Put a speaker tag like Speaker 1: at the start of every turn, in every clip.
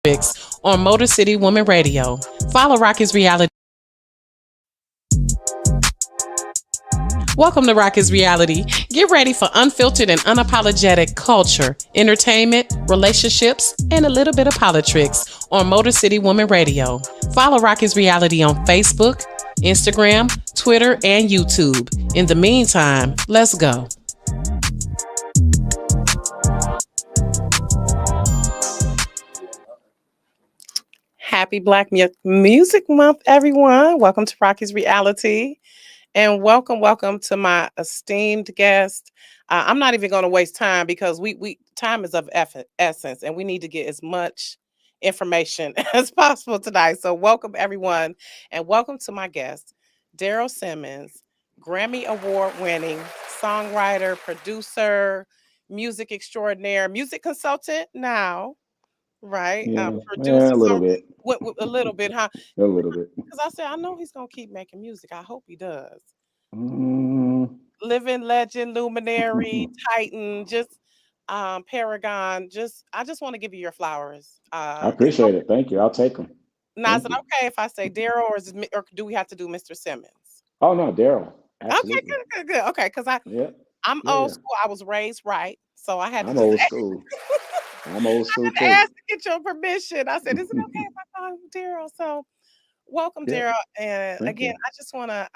Speaker 1: on Motor City Woman Radio. Follow Rocky's Reality. Welcome to Rocky's Reality. Get ready for unfiltered and unapologetic culture, entertainment, relationships, and a little bit of politics on Motor City Woman Radio. Follow Rocky's Reality on Facebook, Instagram, Twitter, and YouTube. In the meantime, let's go. Happy Black Music Month, everyone. Welcome to Rocky's Reality. And welcome to my esteemed guest. I'm not even going to waste time because time is of essence, and we need to get as much information as possible tonight. So welcome, everyone, and welcome to my guest, Daryl Simmons, Grammy Award-winning songwriter, producer, music extraordinaire, music consultant now. Right.
Speaker 2: Producer,
Speaker 1: a
Speaker 2: little bit.
Speaker 1: A little bit, huh?
Speaker 2: A little bit.
Speaker 1: Because I said, I know he's going to keep making music. I hope he does.
Speaker 2: Living
Speaker 1: legend, luminary, titan, just paragon. I just want to give you your flowers.
Speaker 2: I appreciate it. Thank you. I'll take them.
Speaker 1: Now, is it okay if I say Daryl, or do we have to do Mr. Simmons?
Speaker 2: Oh, no, Daryl. Absolutely.
Speaker 1: Okay, good. Okay, because I'm old school. I was raised right. So I had to.
Speaker 2: I'm old school. I'm old school too.
Speaker 1: I asked to get your permission. I said, "Is it okay if I call him Daryl?" So, welcome, Daryl. And
Speaker 2: Thank
Speaker 1: again,
Speaker 2: you.
Speaker 1: I just want to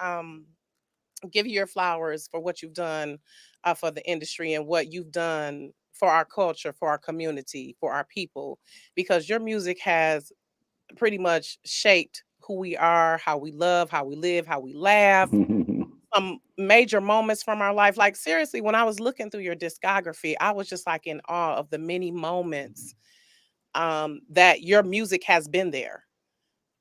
Speaker 1: give you your flowers for what you've done for the industry and what you've done for our culture, for our community, for our people, because your music has pretty much shaped who we are, how we love, how we live, how we laugh. Some major moments from our life. Like seriously, when I was looking through your discography, I was just like in awe of the many moments that your music has been there.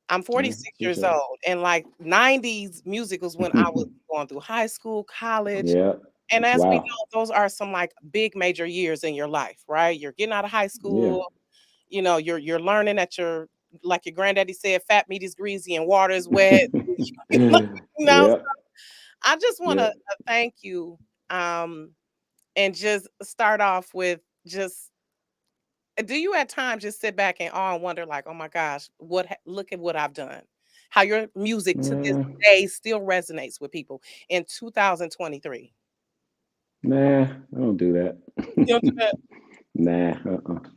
Speaker 1: I'm 46 years old, and like 90s music was when I was going through high school, college.
Speaker 2: Yeah.
Speaker 1: And as we know, those are some like big major years in your life, right? You're getting out of high school, you know, you're learning that you're, like your granddaddy said, fat meat is greasy and water is wet. So I just want to thank you and just start off with just, do you at times just sit back and awe and wonder like, oh my gosh, look at what I've done? How your music to this day still resonates with people in 2023.
Speaker 2: Nah, I don't do that.
Speaker 1: You don't do that?
Speaker 2: Nah,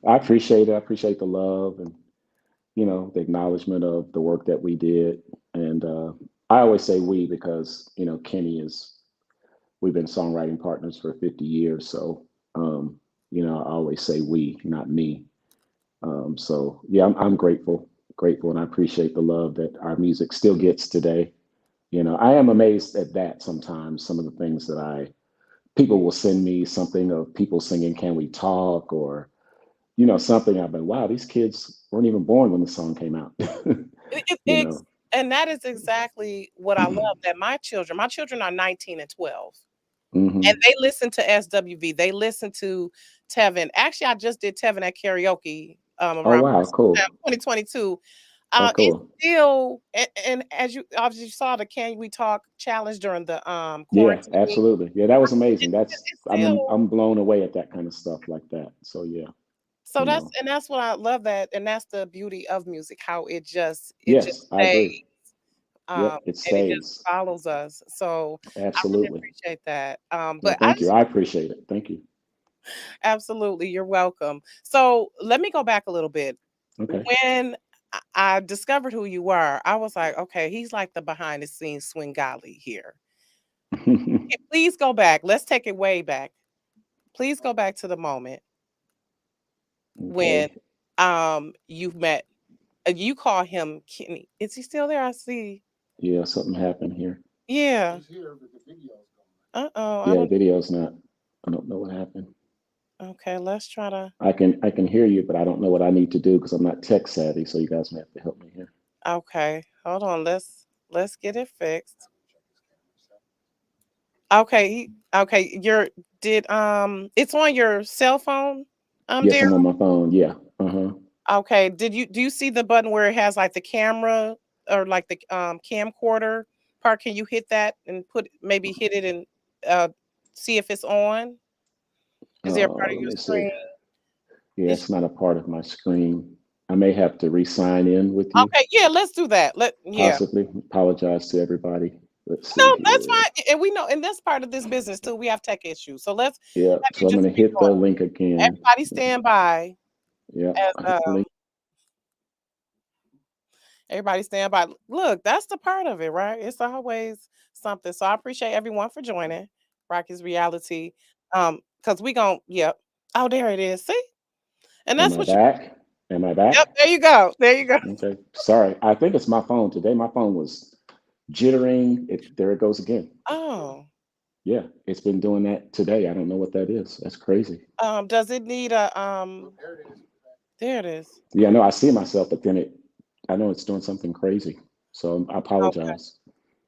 Speaker 2: I appreciate it. I appreciate the love and, you know, the acknowledgement of the work that we did. And I always say we because, you know, we've been songwriting partners for 50 years. So, you know, I always say we, not me. So yeah, I'm grateful, and I appreciate the love that our music still gets today. You know, I am amazed at that sometimes. Some of the things that people will send me something of people singing "Can We Talk" or, you know, something. I've been, wow, these kids weren't even born when the song came out. You know,
Speaker 1: and that is exactly what I love. That my children are 19 and 12.
Speaker 2: Mm-hmm.
Speaker 1: And they listen to SWV. They listen to Tevin. Actually, I just did Tevin at karaoke around
Speaker 2: cool.
Speaker 1: 2022.
Speaker 2: Cool.
Speaker 1: It's still, and as you obviously saw the Can We Talk challenge during the quarantine.
Speaker 2: Yeah, absolutely. Yeah, that was amazing. I'm blown away at that kind of stuff like that. So yeah.
Speaker 1: So that's what I love, that, and that's the beauty of music, how it just
Speaker 2: I agree. It stays.
Speaker 1: And it just follows us. So
Speaker 2: absolutely.
Speaker 1: I really appreciate that.
Speaker 2: But thank you. I appreciate it. Thank you.
Speaker 1: Absolutely. You're welcome. So let me go back a little bit.
Speaker 2: Okay.
Speaker 1: When I discovered who you were, I was like, okay, he's like the behind the scenes Swingali here. Please go back. Let's take it way back. Please go back to the moment when you met. You call him Kenny. Is he still there? I see.
Speaker 2: Yeah, something happened here.
Speaker 1: Yeah. He's here, but the video's gone.
Speaker 2: Yeah, video's not. I don't know what happened.
Speaker 1: Okay, let's try to.
Speaker 2: I can hear you, but I don't know what I need to do because I'm not tech savvy. So you guys may have to help me here.
Speaker 1: Okay, hold on. Let's get it fixed. Okay, it's on your cell phone?
Speaker 2: Yes, I'm on my phone. Yeah.
Speaker 1: Okay. Do you see the button where it has like the camera or like the camcorder part? Can you hit that and maybe hit it and see if it's on? Is there a part of your screen?
Speaker 2: Yeah, it's not a part of my screen. I'm may have to re-sign in with you,
Speaker 1: Okay, yeah, let's do that. Yeah.
Speaker 2: possibly. Apologize to everybody. Let's see
Speaker 1: No, that's
Speaker 2: here.
Speaker 1: fine. And we know, and that's part of this business too. We have tech issues. So let's
Speaker 2: Yeah,
Speaker 1: have you
Speaker 2: so I'm
Speaker 1: just
Speaker 2: gonna hit
Speaker 1: rejoin.
Speaker 2: the link again.
Speaker 1: Everybody stand by
Speaker 2: Yeah,
Speaker 1: as
Speaker 2: I hit the link.
Speaker 1: everybody stand by. Look, that's the part of it, right? It's always something. So I appreciate everyone for joining Rocky's Reality. Because we gon' yep. Oh, there it is. See? And
Speaker 2: Am
Speaker 1: that's
Speaker 2: I
Speaker 1: what you
Speaker 2: back? Am I
Speaker 1: yep,
Speaker 2: back?
Speaker 1: there you go. There you go.
Speaker 2: Okay. Sorry. I think it's my phone today. My phone was jittering. There it goes again.
Speaker 1: Oh.
Speaker 2: Yeah, it's been doing that today. I don't know what that is. That's crazy.
Speaker 1: Does it need a there it is.
Speaker 2: Yeah, no, I see myself, but then I know it's doing something crazy. So I
Speaker 1: Okay.
Speaker 2: apologize.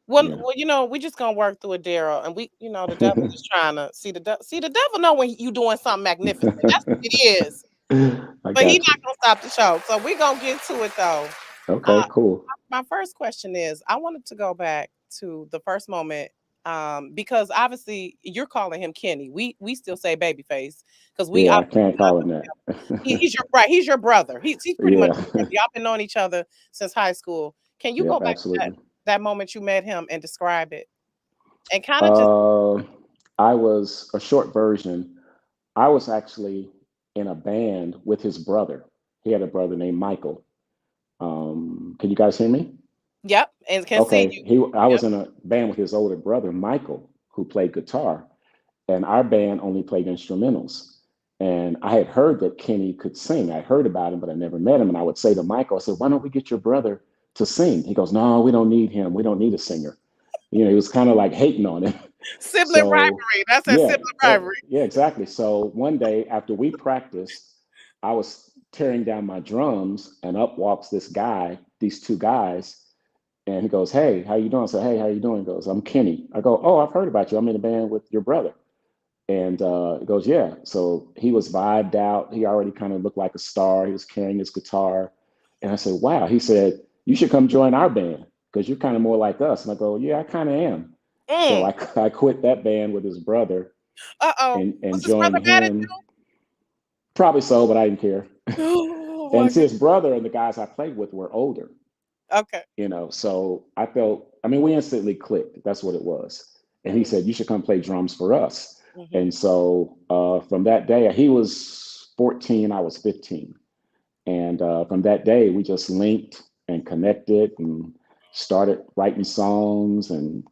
Speaker 1: Well,
Speaker 2: Yeah.
Speaker 1: we just gonna work through it, Daryl, and the devil is trying to see the devil know when you doing something magnificent. That's what it is.
Speaker 2: I
Speaker 1: But he
Speaker 2: got
Speaker 1: not
Speaker 2: you.
Speaker 1: gonna stop the show. So we gonna get to it though.
Speaker 2: Okay,
Speaker 1: Uh,
Speaker 2: cool.
Speaker 1: my first question is, I wanted to go back to the first moment, because obviously you're calling him Kenny. We still say Babyface because we
Speaker 2: Yeah, I
Speaker 1: obviously
Speaker 2: can't
Speaker 1: love
Speaker 2: call him
Speaker 1: him.
Speaker 2: that.
Speaker 1: He's your right. He's your brother. He's pretty much
Speaker 2: Yeah.
Speaker 1: your brother. Y'all been knowing each other since high school. Can you go
Speaker 2: Yep,
Speaker 1: back to
Speaker 2: absolutely.
Speaker 1: that moment you met him and describe it and kind of just
Speaker 2: Uh, I was a short version. I was actually in a band with his brother. He had a brother named Michael. Can you guys hear me?
Speaker 1: yep and can see
Speaker 2: Okay.
Speaker 1: you.
Speaker 2: I
Speaker 1: Yep.
Speaker 2: was in a band with his older brother, Michael, who played guitar, and our band only played instrumentals. And I had heard that Kenny could sing. I heard about him, but I never met him. And I would say to Michael, I said, "Why don't we get your brother to sing?" He goes, "No, we don't need him. We don't need a singer." He was kind of like hating on him.
Speaker 1: Sibling
Speaker 2: So
Speaker 1: rivalry. That's that
Speaker 2: yeah,
Speaker 1: sibling rivalry.
Speaker 2: yeah, exactly. So one day after we practiced, I was tearing down my drums, and up walks this guy, these two guys, and he goes, "Hey, how you doing?" I said, "Hey, how you doing?" He goes, "I'm Kenny." I go, "Oh, I've heard about you. I'm in a band with your brother." And he goes, "Yeah." So he was vibed out. He already kind of looked like a star. He was carrying his guitar. And I said, "Wow." He said, "You should come join our band because you're kind of more like us." And I go, "Yeah, I kind of am." So
Speaker 1: Mm.
Speaker 2: I quit that band with his brother
Speaker 1: Uh-oh.
Speaker 2: and
Speaker 1: Was his
Speaker 2: joined
Speaker 1: brother mad at
Speaker 2: him. Probably so, but I didn't care.
Speaker 1: you? Oh
Speaker 2: And
Speaker 1: my
Speaker 2: see,
Speaker 1: god.
Speaker 2: his brother and the guys I played with were older,
Speaker 1: Okay.
Speaker 2: so I felt, I mean, we instantly clicked. That's what it was. And he
Speaker 1: Mm,
Speaker 2: said, "You should come play drums for us."
Speaker 1: mhm.
Speaker 2: And so from that day, he was 14, I was 15. And from that day, we just linked and connected and started writing songs and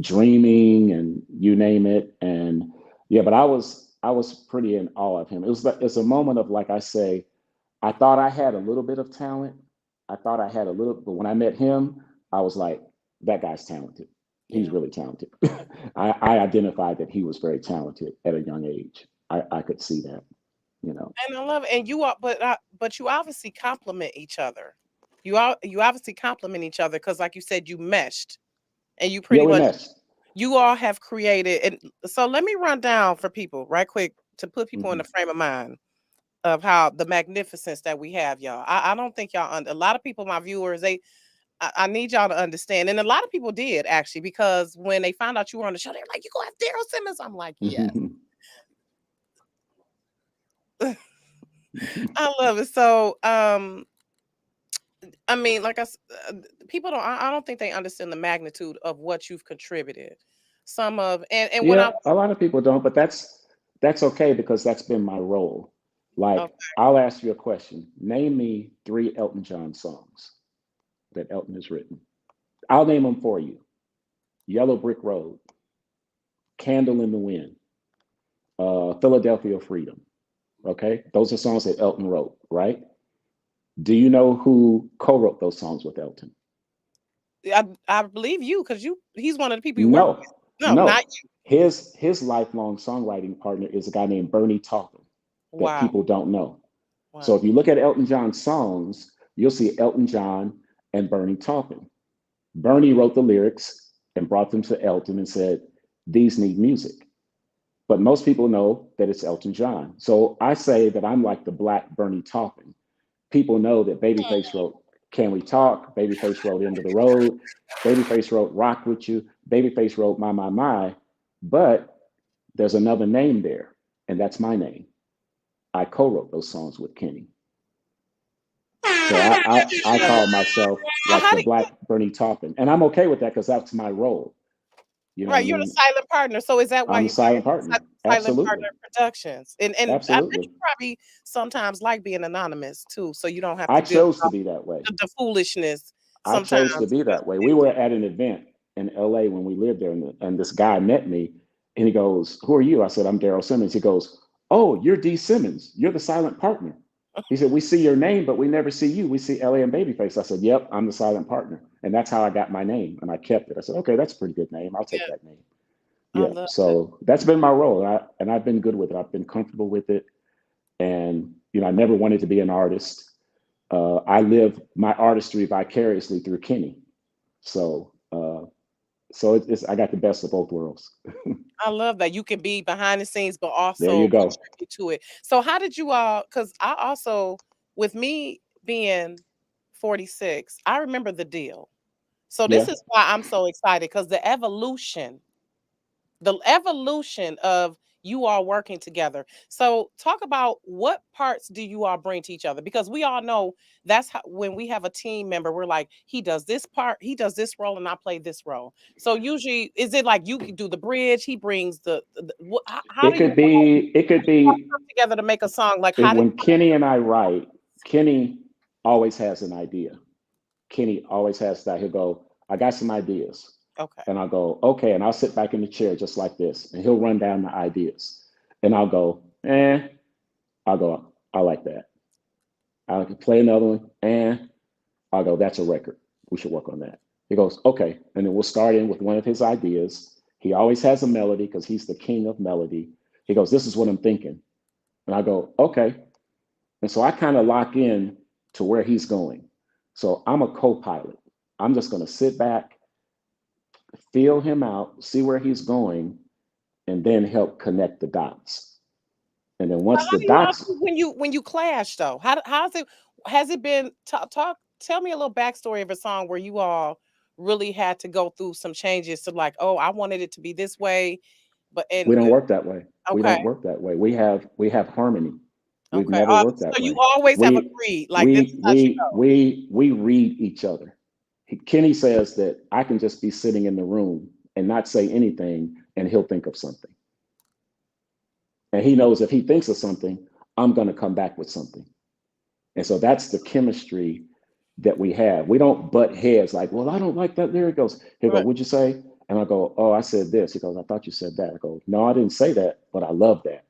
Speaker 2: dreaming and you name it. And yeah, but I was pretty in awe of him. It's a moment of, like I say, I thought I had a little bit of talent. I thought I had a little, but when I met him, I was like, that guy's talented. He's
Speaker 1: Yeah.
Speaker 2: really talented. I identified that he was very talented at a young age. I could see that, you know.
Speaker 1: And I love it. And you are, but you obviously complement each other. You obviously complement each other because, like you said, you meshed and you
Speaker 2: Yeah,
Speaker 1: pretty
Speaker 2: we
Speaker 1: much
Speaker 2: meshed.
Speaker 1: you all have created. And so let me run down for people right quick to put people in
Speaker 2: Hmm.
Speaker 1: the frame of mind of how the magnificence that we have, y'all. I don't think y'all a lot of people, my viewers, I need y'all to understand. And a lot of people did actually, because when they found out you were on the show, they're like, you go have Daryl Simmons. I'm like, yes. I love it. So I mean, people I don't think they understand the magnitude of what you've contributed. Some of and when I
Speaker 2: Yeah,
Speaker 1: was
Speaker 2: a lot of people don't, but that's okay because that's been my role. Like,
Speaker 1: okay,
Speaker 2: I'll ask you a question. Name me three Elton John songs that Elton has written. I'll name them for you. Yellow Brick Road, Candle in the Wind, Philadelphia Freedom. Okay, those are songs that Elton wrote, right? Do you know who co-wrote those songs with Elton?
Speaker 1: I believe you because he's one of the people you work with.
Speaker 2: No,
Speaker 1: No, not
Speaker 2: no. His lifelong songwriting partner is a guy named Bernie Taupin
Speaker 1: you.
Speaker 2: that
Speaker 1: Wow.
Speaker 2: people don't know. So
Speaker 1: Wow.
Speaker 2: if you look at Elton John's songs, you'll see Elton John and Bernie Taupin. Bernie wrote the lyrics and brought them to Elton and said, "These need music." But most people know that it's Elton John. So I say that I'm like the black Bernie Taupin. People know that Babyface wrote "Can We Talk," Babyface wrote "End of the Road," Babyface wrote "Rock with You," Babyface wrote My," but there's another name there, and that's my name. I co-wrote those songs with Kenny. So I call myself
Speaker 1: Now,
Speaker 2: like
Speaker 1: how
Speaker 2: the
Speaker 1: did
Speaker 2: Black Bernie Taupin, and I'm okay with that because that's my role. You know what I
Speaker 1: right? You're the
Speaker 2: mean?
Speaker 1: silent partner. So is that why
Speaker 2: I'm the
Speaker 1: you
Speaker 2: silent
Speaker 1: call
Speaker 2: partner.
Speaker 1: it Silent
Speaker 2: Absolutely,
Speaker 1: Partner Productions? And I bet
Speaker 2: absolutely.
Speaker 1: you probably sometimes like being anonymous too, so you don't have
Speaker 2: I
Speaker 1: to deal with
Speaker 2: chose to
Speaker 1: all
Speaker 2: be that way.
Speaker 1: the foolishness
Speaker 2: I
Speaker 1: sometimes
Speaker 2: chose to be
Speaker 1: because
Speaker 2: that way. We were at an event in LA when we lived there, and this guy met me, and he goes, "Who are you?" I said, "I'm Daryl Simmons." He goes, "Oh, you're D. Simmons. You're the silent partner." He said, "We see your name, but we never see you. We see LA and Babyface." I said, "Yep, I'm the silent partner," and that's how I got my name, and I kept it. I said, "Okay, that's a pretty good name. I'll take
Speaker 1: yeah,
Speaker 2: that name."
Speaker 1: I
Speaker 2: Yeah.
Speaker 1: love that.
Speaker 2: So that's been my role, and I've been good with it. I've been comfortable with it, and I never wanted to be an artist. I live my artistry vicariously through Kenny. So, it's I got the best of both worlds.
Speaker 1: I love that you can be behind the scenes, but
Speaker 2: There you
Speaker 1: also
Speaker 2: go.
Speaker 1: contribute to it. So how did you all? Because I also, with me being 46, I remember the deal. So this
Speaker 2: Yeah,
Speaker 1: is why I'm so excited because the evolution of you all working together. So talk about what parts do you all bring to each other? Because we all know that's how when we have a team member, we're like, he does this part, he does this role, and I play this role. So usually, is it like you can do the bridge, he brings how do you
Speaker 2: it could
Speaker 1: all
Speaker 2: be
Speaker 1: come together to make a song? Like how did
Speaker 2: when Kenny and I write. Kenny always has an idea. Kenny always has that. He'll go, "I got some ideas,"
Speaker 1: okay,
Speaker 2: and I'll go, "Okay," and I'll sit back in the chair just like this, and he'll run down the ideas, and I'll go, "Eh," I'll go, "I like that." I'll play another one, and I'll go, "That's a record. We should work on that." He goes, "Okay." And then we'll start in with one of his ideas. He always has a melody because he's the king of melody. He goes, "This is what I'm thinking." And I go, "Okay." And so I kind of lock in to where he's going. So I'm a co pilot. I'm just going to sit back, feel him out, see where he's going, and then help connect the dots. And then
Speaker 1: so
Speaker 2: once
Speaker 1: how
Speaker 2: the
Speaker 1: do you all
Speaker 2: dots,
Speaker 1: do when you clash though? How's it has it been talk tell me a little backstory of a song where you all really had to go through some changes to like, oh, I wanted it to be this way, but
Speaker 2: we
Speaker 1: and
Speaker 2: don't work that way. We
Speaker 1: okay,
Speaker 2: don't work that way. We have harmony. We've
Speaker 1: okay.
Speaker 2: never worked
Speaker 1: So
Speaker 2: that
Speaker 1: you
Speaker 2: way.
Speaker 1: always have
Speaker 2: We
Speaker 1: agreed, like this is
Speaker 2: we
Speaker 1: how she
Speaker 2: we we read each other. Kenny says that I can just be sitting in the room and not say anything, and he'll think of something. And he knows if he thinks of something, I'm going to come back with something. And so that's the chemistry that we have. We don't butt heads like, "Well, I don't like that lyric." Goes, he'll go,
Speaker 1: right.
Speaker 2: "What'd you say?" And I go, "Oh, I said this." He goes, "I thought you said that." I go, "No, I didn't say that, but I love that."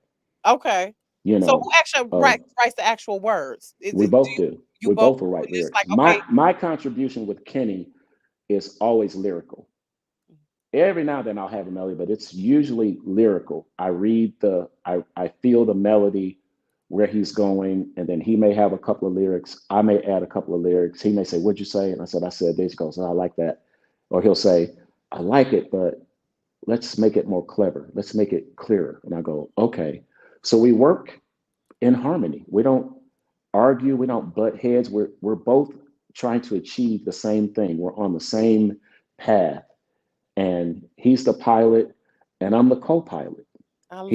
Speaker 1: Okay.
Speaker 2: You
Speaker 1: So who
Speaker 2: know,
Speaker 1: actually
Speaker 2: uh,
Speaker 1: writes the actual words? Is
Speaker 2: we
Speaker 1: it do
Speaker 2: both
Speaker 1: you,
Speaker 2: do.
Speaker 1: you
Speaker 2: We
Speaker 1: both
Speaker 2: both will
Speaker 1: do
Speaker 2: write
Speaker 1: and it's
Speaker 2: lyrics.
Speaker 1: like, okay,
Speaker 2: My contribution with Kenny is always lyrical. Every now and then I'll have a melody, but it's usually lyrical. I feel the melody where he's going, and then he may have a couple of lyrics. I may add a couple of lyrics. He may say, "What'd you say?" And I said this. He goes, "Oh, I like that." Or he'll say, "I like it, but let's make it more clever. Let's make it clearer." And I go, "Okay." So we work in harmony. We don't argue. We don't butt heads. We're both trying to achieve the same thing. We're on the same path, and he's the pilot, and I'm the co-pilot.
Speaker 1: I love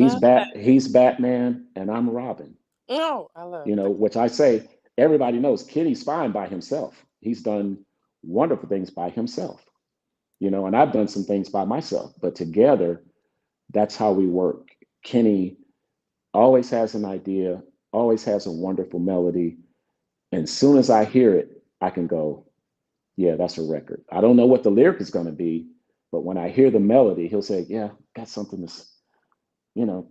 Speaker 2: He's Batman, and I'm Robin.
Speaker 1: no, I love that.
Speaker 2: Which I say everybody knows Kenny's fine by himself. He's done wonderful things by himself. And I've done some things by myself, but together, that's how we work. Kenny always has an idea, always has a wonderful melody, and as soon as I hear it, I can go, "Yeah, that's a record." I don't know what the lyric is going to be, but when I hear the melody, he'll say, "Yeah, got something that's, you know,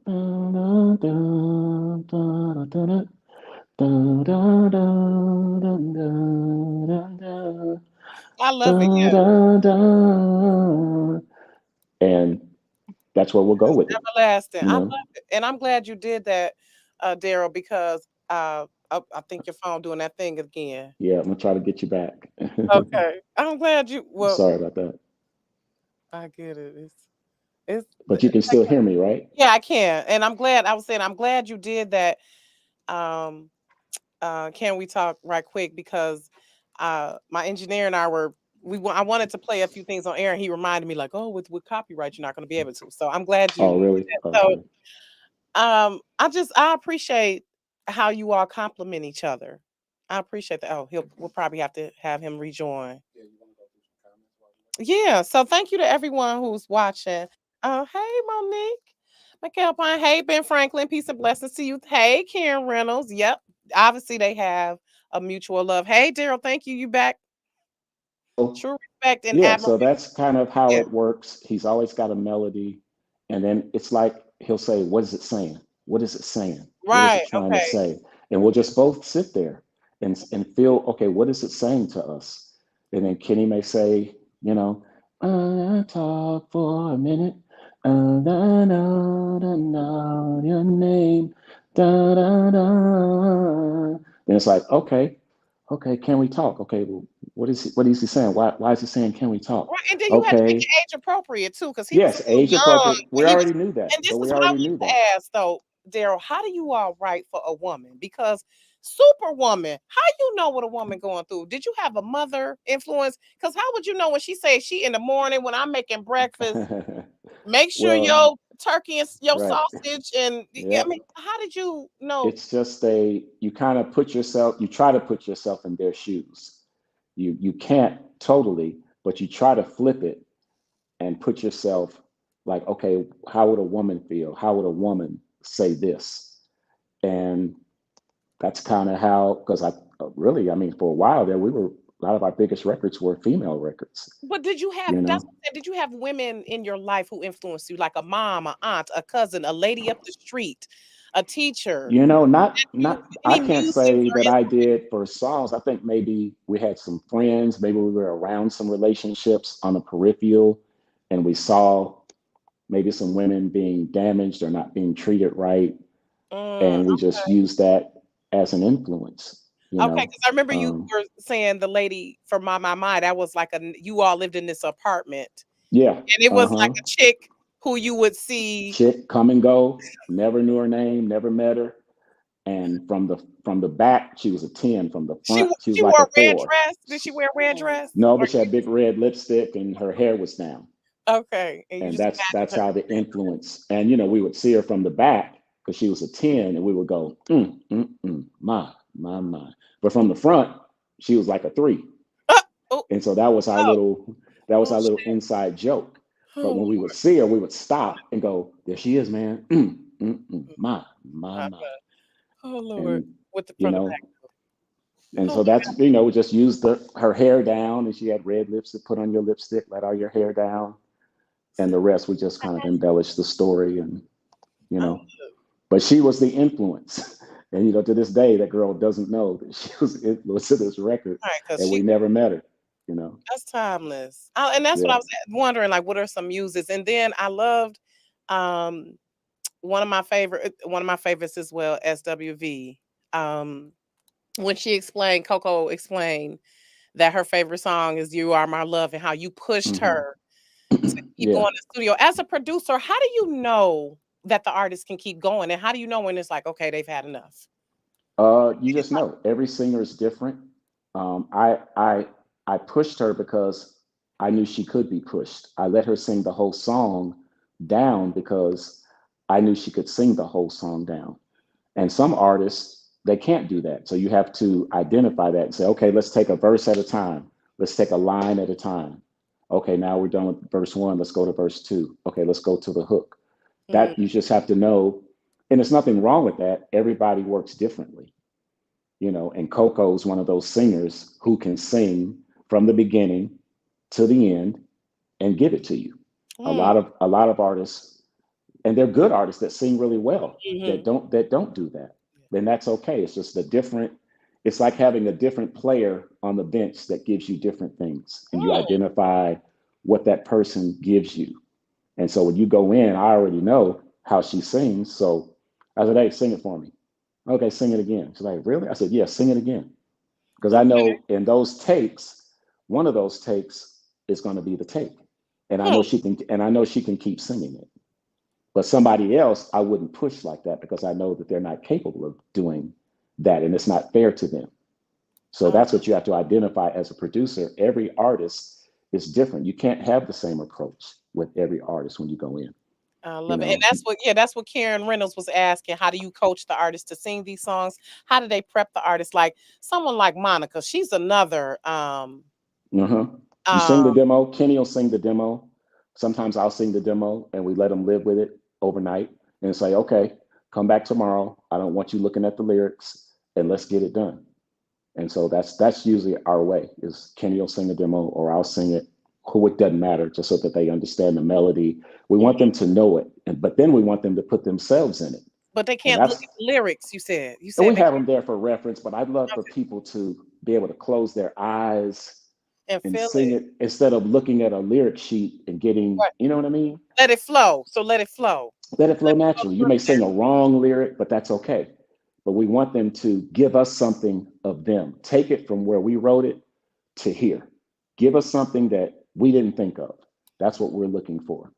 Speaker 1: I love it. Yeah.
Speaker 2: and that's where we'll go
Speaker 1: It's
Speaker 2: with it,
Speaker 1: everlasting.
Speaker 2: you
Speaker 1: I love
Speaker 2: know.
Speaker 1: it. And I'm glad you did that, Daryl, because I think your phone doing that thing again.
Speaker 2: Yeah, I'm gonna try to get you back.
Speaker 1: Okay. I'm glad you well,
Speaker 2: Sorry about that,
Speaker 1: I get it. It's
Speaker 2: but you can still hear me, right?
Speaker 1: yeah, I can. And I was saying I'm glad you did that. Um can we talk right quick because my engineer and I wanted to play a few things on air and he reminded me like, oh, with copyright, you're not going to be able to. So I'm glad you
Speaker 2: Oh,
Speaker 1: did
Speaker 2: really?
Speaker 1: that. So
Speaker 2: Okay.
Speaker 1: I appreciate how you all compliment each other. I appreciate that. Oh, we'll probably have to have him rejoin. Yeah. So thank you to everyone who's watching. Hey Monique, Mikhail Pine. Hey Ben Franklin. Peace and blessings to you. Hey Karen Reynolds. Yep. Obviously they have a mutual love. Hey Daryl. Thank you. You back?
Speaker 2: So,
Speaker 1: True respect and
Speaker 2: yeah, so
Speaker 1: admiration.
Speaker 2: that's kind of how
Speaker 1: Yeah.
Speaker 2: it works. He's always got a melody, and then it's like he'll say, "What is it saying? What is it saying? What is
Speaker 1: Right.
Speaker 2: it trying to
Speaker 1: Okay.
Speaker 2: say?" And we'll just both sit there and feel, okay, what is it saying to us? And then Kenny may say, you know, talk for a minute. Da, da, da, da, your name. Da, da, da. And it's like, okay, can we talk? Okay, well, what is he saying? Why is he saying can we talk?
Speaker 1: Right, and then you had to make
Speaker 2: Okay,
Speaker 1: it age appropriate too, because he was
Speaker 2: yes,
Speaker 1: still
Speaker 2: age
Speaker 1: young
Speaker 2: appropriate.
Speaker 1: when
Speaker 2: We
Speaker 1: he was.
Speaker 2: already knew that.
Speaker 1: And
Speaker 2: So
Speaker 1: this
Speaker 2: we
Speaker 1: is what I
Speaker 2: already
Speaker 1: wanted
Speaker 2: knew
Speaker 1: to
Speaker 2: that.
Speaker 1: ask though, Daryl. How do you all write for a woman? Because Superwoman, how you know what a woman going through? Did you have a mother influence? Because how would you know when she says she in the morning when I'm making breakfast? Make sure
Speaker 2: Well,
Speaker 1: your turkey and your
Speaker 2: right.
Speaker 1: sausage and I
Speaker 2: Yep.
Speaker 1: mean, how did you know?
Speaker 2: It's just you kind of you try to put yourself in their shoes. You can't totally, but you try to flip it and put yourself like, okay, how would a woman feel? How would a woman say this? And that's kind of how, because I mean, for a while there, a lot of our biggest records were female records,
Speaker 1: But did you have
Speaker 2: you
Speaker 1: that's
Speaker 2: know?
Speaker 1: what I said, did you have women in your life who influenced you, like a mom, a aunt, a cousin, a lady up the street, a teacher? You
Speaker 2: I
Speaker 1: any
Speaker 2: can't
Speaker 1: muses
Speaker 2: say
Speaker 1: or
Speaker 2: that I did for songs. I think maybe we had some friends, maybe we were around some relationships on the peripheral, and we saw maybe some women being damaged or not being treated right, and we just used that as an influence, you
Speaker 1: okay,
Speaker 2: know.
Speaker 1: because I remember you
Speaker 2: Um,
Speaker 1: were saying the lady from My Mind, that was like you all lived in this apartment,
Speaker 2: yeah,
Speaker 1: and it was like
Speaker 2: uh-huh.
Speaker 1: a chick who you would see.
Speaker 2: Chick come and go, never knew her name, never met her. And from the back, she was a 10. From the front, she was
Speaker 1: She
Speaker 2: like
Speaker 1: wore
Speaker 2: a
Speaker 1: a red
Speaker 2: 4.
Speaker 1: dress. Did she wear a red dress?
Speaker 2: No,
Speaker 1: Or
Speaker 2: but she had big red lipstick and her hair was down.
Speaker 1: okay, and you
Speaker 2: And
Speaker 1: just
Speaker 2: that's
Speaker 1: imagined
Speaker 2: how the influence. And we would see her from the back because she was a 10, and we would go, my. But from the front, she was like a 3.
Speaker 1: her. Oh,
Speaker 2: And so
Speaker 1: oh,
Speaker 2: that was
Speaker 1: oh,
Speaker 2: our little
Speaker 1: shit.
Speaker 2: inside joke. But
Speaker 1: Oh,
Speaker 2: when we would see her, we would stop and go, there she is, man. My.
Speaker 1: oh Lord,
Speaker 2: And
Speaker 1: with the
Speaker 2: you
Speaker 1: from the
Speaker 2: know,
Speaker 1: back.
Speaker 2: and
Speaker 1: Oh
Speaker 2: so
Speaker 1: my
Speaker 2: that's, we just used her hair down, and she had red lipstick, put on your lipstick, let all your hair down. And the rest we just kind of embellished the story, and you
Speaker 1: God.
Speaker 2: know but she was the influence. And to this day that girl doesn't know that she was the influence of this record,
Speaker 1: Right, because
Speaker 2: and
Speaker 1: she
Speaker 2: we never met her.
Speaker 1: that's timeless. And that's what
Speaker 2: Yeah.
Speaker 1: I was wondering, like, what are some muses? And then I loved um one of my favorites as well, SWV. Um, when Coco explained that her favorite song is You Are My Love and how you pushed
Speaker 2: Hmm.
Speaker 1: her to keep
Speaker 2: Yeah.
Speaker 1: going to the studio. As a producer, how do you know that the artist can keep going? And how do you know when it's like, okay, they've had enough?
Speaker 2: You just know every singer is different. I pushed her because I knew she could be pushed. I let her sing the whole song down because I knew she could sing the whole song down. And some artists, they can't do that. So you have to identify that and say, okay, let's take a verse at a time. Let's take a line at a time. Okay, now we're done with verse 1. Let's go to verse 2. Okay, let's go to the hook.
Speaker 1: Mm,
Speaker 2: That you just have to know. And there's nothing wrong with that. Everybody works differently. And Coco's one of those singers who can sing from the beginning to the end and give it to you.
Speaker 1: mm,
Speaker 2: A lot of artists, and they're good artists that sing really well,
Speaker 1: mhm.
Speaker 2: that don't do that. Then that's okay. It's just it's like having a different player on the bench that gives you different things, and you
Speaker 1: Mm,
Speaker 2: identify what that person gives you. And so when you go in, I already know how she sings. So I said, hey, sing it for me. Okay, sing it again. She's like, really? I said, yeah, sing it again. Because I
Speaker 1: okay.
Speaker 2: know in those takes, one of those takes is going to be the take.
Speaker 1: Hmm.
Speaker 2: And I know she can keep singing it. But somebody else, I wouldn't push like that because I know that they're not capable of doing that, and it's not fair to them. So
Speaker 1: Oh,
Speaker 2: that's what you have to identify as a producer. Every artist is different. You can't have the same approach with every artist when you go in.
Speaker 1: I
Speaker 2: You
Speaker 1: love it. And
Speaker 2: know,
Speaker 1: that's what Karen Reynolds was asking. How do you coach the artist to sing these songs? How do they prep the artist? Like someone like Monica, she's another
Speaker 2: uh-huh. You sing the
Speaker 1: um
Speaker 2: demo. Kenny will sing the demo. Sometimes I'll sing the demo, and we let them live with it overnight and say, okay, come back tomorrow. I don't want you looking at the lyrics, and let's get it done. And so that's usually our way. Is Kenny will sing a demo, or I'll sing it. Who it doesn't matter, just so that they understand the melody. We want them
Speaker 1: mhm.
Speaker 2: to know it, but then we want them to put themselves in it,
Speaker 1: But they
Speaker 2: and
Speaker 1: can't look
Speaker 2: that's
Speaker 1: at the lyrics, you said. You
Speaker 2: and
Speaker 1: said
Speaker 2: we
Speaker 1: they
Speaker 2: have them there for reference. But I'd love for
Speaker 1: can't
Speaker 2: people to be able to close their eyes
Speaker 1: and
Speaker 2: and
Speaker 1: feel
Speaker 2: sing
Speaker 1: it.
Speaker 2: it instead of looking at a lyric sheet and getting,
Speaker 1: Right.
Speaker 2: you know what I mean?
Speaker 1: Let it flow. So let it flow.
Speaker 2: Let it flow
Speaker 1: Let it flow
Speaker 2: naturally. You
Speaker 1: through
Speaker 2: may sing a wrong lyric, but that's okay. But we want them to give us something of them. Take it from where we wrote it to here. Give us something that we didn't think of. That's what we're looking for,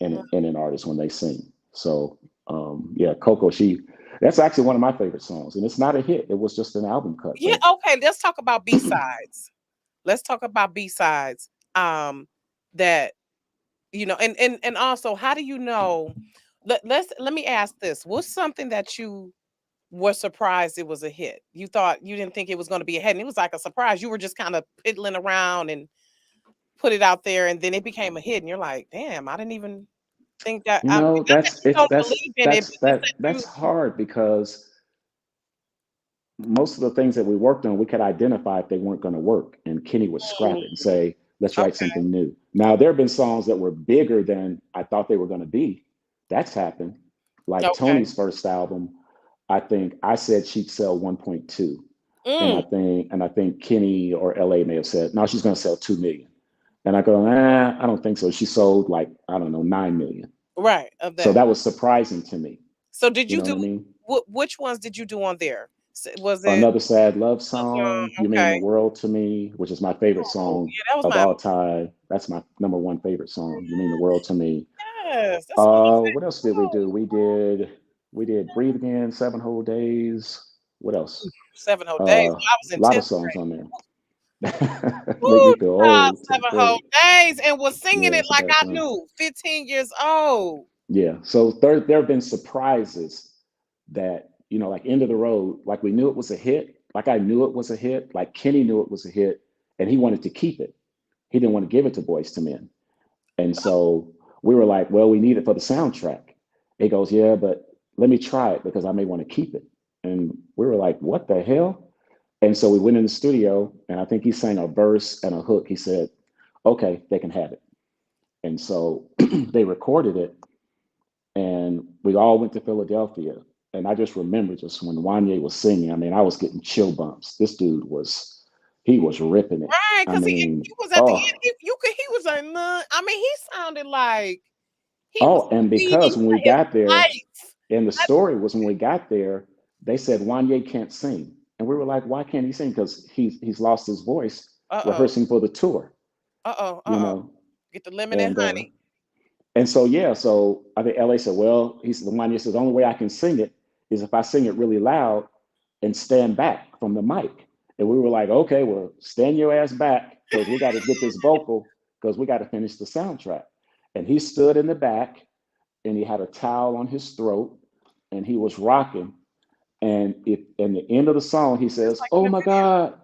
Speaker 1: there.
Speaker 2: in an artist when they sing. So yeah, Coco, that's actually one of my favorite songs. And it's not a hit. It was just an album cut.
Speaker 1: Yeah,
Speaker 2: But
Speaker 1: okay, let's talk about B-sides. Let's talk about B-sides. That and also how do you know let me ask this. What's something that you were surprised it was a hit? You didn't think it was going to be a hit and it was like a surprise. You were just kind of piddling around and put it out there and then it became a hit and you're like, "Damn, I didn't even think that." I mean, not that
Speaker 2: that's
Speaker 1: you
Speaker 2: it's
Speaker 1: don't believe in it, but just that
Speaker 2: that's hard because most of the things that we worked on, we could identify if they weren't going to work. And Kenny would scrap it and
Speaker 1: mm,
Speaker 2: say, let's write
Speaker 1: okay,
Speaker 2: something new. Now, there have been songs that were bigger than I thought they were going to be. That's happened. Like
Speaker 1: okay.
Speaker 2: Tony's first album, I think I said she'd sell 1.2. And
Speaker 1: Mm,
Speaker 2: I think Kenny or LA may have said, no, she's going to sell 2 million. And I go, I don't think so. She sold like, I don't know, 9 million.
Speaker 1: right, of
Speaker 2: So
Speaker 1: that.
Speaker 2: that was surprising to me.
Speaker 1: So did
Speaker 2: You
Speaker 1: you
Speaker 2: know what
Speaker 1: do
Speaker 2: I mean?
Speaker 1: which ones did you do on there? Was it
Speaker 2: Another sad love song, You Mean
Speaker 1: okay.
Speaker 2: the World to Me, which is my favorite
Speaker 1: Oh,
Speaker 2: song
Speaker 1: yeah, that was
Speaker 2: of
Speaker 1: my
Speaker 2: all time. That's my number one favorite song, You Mean the World to Me.
Speaker 1: yes, that's one of my
Speaker 2: What else did we
Speaker 1: favorites.
Speaker 2: do? We did Breathe Again, 7 Whole Days. What else?
Speaker 1: 7 whole days.
Speaker 2: A
Speaker 1: I was in
Speaker 2: lot of
Speaker 1: 10th
Speaker 2: songs
Speaker 1: grade.
Speaker 2: on there. Make
Speaker 1: Woo,
Speaker 2: me feel
Speaker 1: child,
Speaker 2: old to the
Speaker 1: 7 whole
Speaker 2: quick.
Speaker 1: days and was singing
Speaker 2: Yeah,
Speaker 1: it
Speaker 2: it's a
Speaker 1: like
Speaker 2: bad
Speaker 1: I
Speaker 2: song.
Speaker 1: knew. 15 years old.
Speaker 2: Yeah. So there have been surprises that, like End of the Road, like we knew it was a hit. Like I knew it was a hit. Like Kenny knew it was a hit and he wanted to keep it. He didn't want to give it to Boys to Men. And so we were like, well, we need it for the soundtrack. He goes, yeah, but let me try it because I may want to keep it. And we were like, what the hell? And so we went in the studio and I think he sang a verse and a hook. He said, okay, they can have it. And so they recorded it and we all went to Philadelphia. And I just remember just when Wanye was singing, I mean, I was getting chill bumps. This dude he was ripping it.
Speaker 1: Right,
Speaker 2: I
Speaker 1: because
Speaker 2: mean,
Speaker 1: he was at the end.
Speaker 2: oh,
Speaker 1: He was like, nah. I mean, he sounded like he was
Speaker 2: oh, and
Speaker 1: pleading
Speaker 2: because when we
Speaker 1: for his
Speaker 2: got there,
Speaker 1: life.
Speaker 2: and the story was when we got there, they said Wanye can't sing. And we were like, why can't he sing? Because he's lost his voice
Speaker 1: Uh-oh.
Speaker 2: rehearsing for the tour,
Speaker 1: Uh-oh.
Speaker 2: you
Speaker 1: Uh-oh.
Speaker 2: know.
Speaker 1: Get the lemon and
Speaker 2: And
Speaker 1: honey.
Speaker 2: so yeah, so I think LA said, well, Wanye said the only way I can sing it is if I sing it really loud and stand back from the mic. And we were like, okay, well, stand your ass back because we got to get this vocal because we got to finish the soundtrack. And he stood in the back and he had a towel on his throat and he was rocking. And in the end of the song, he
Speaker 1: Just
Speaker 2: says,
Speaker 1: like in
Speaker 2: "Oh
Speaker 1: the
Speaker 2: my
Speaker 1: video.
Speaker 2: God,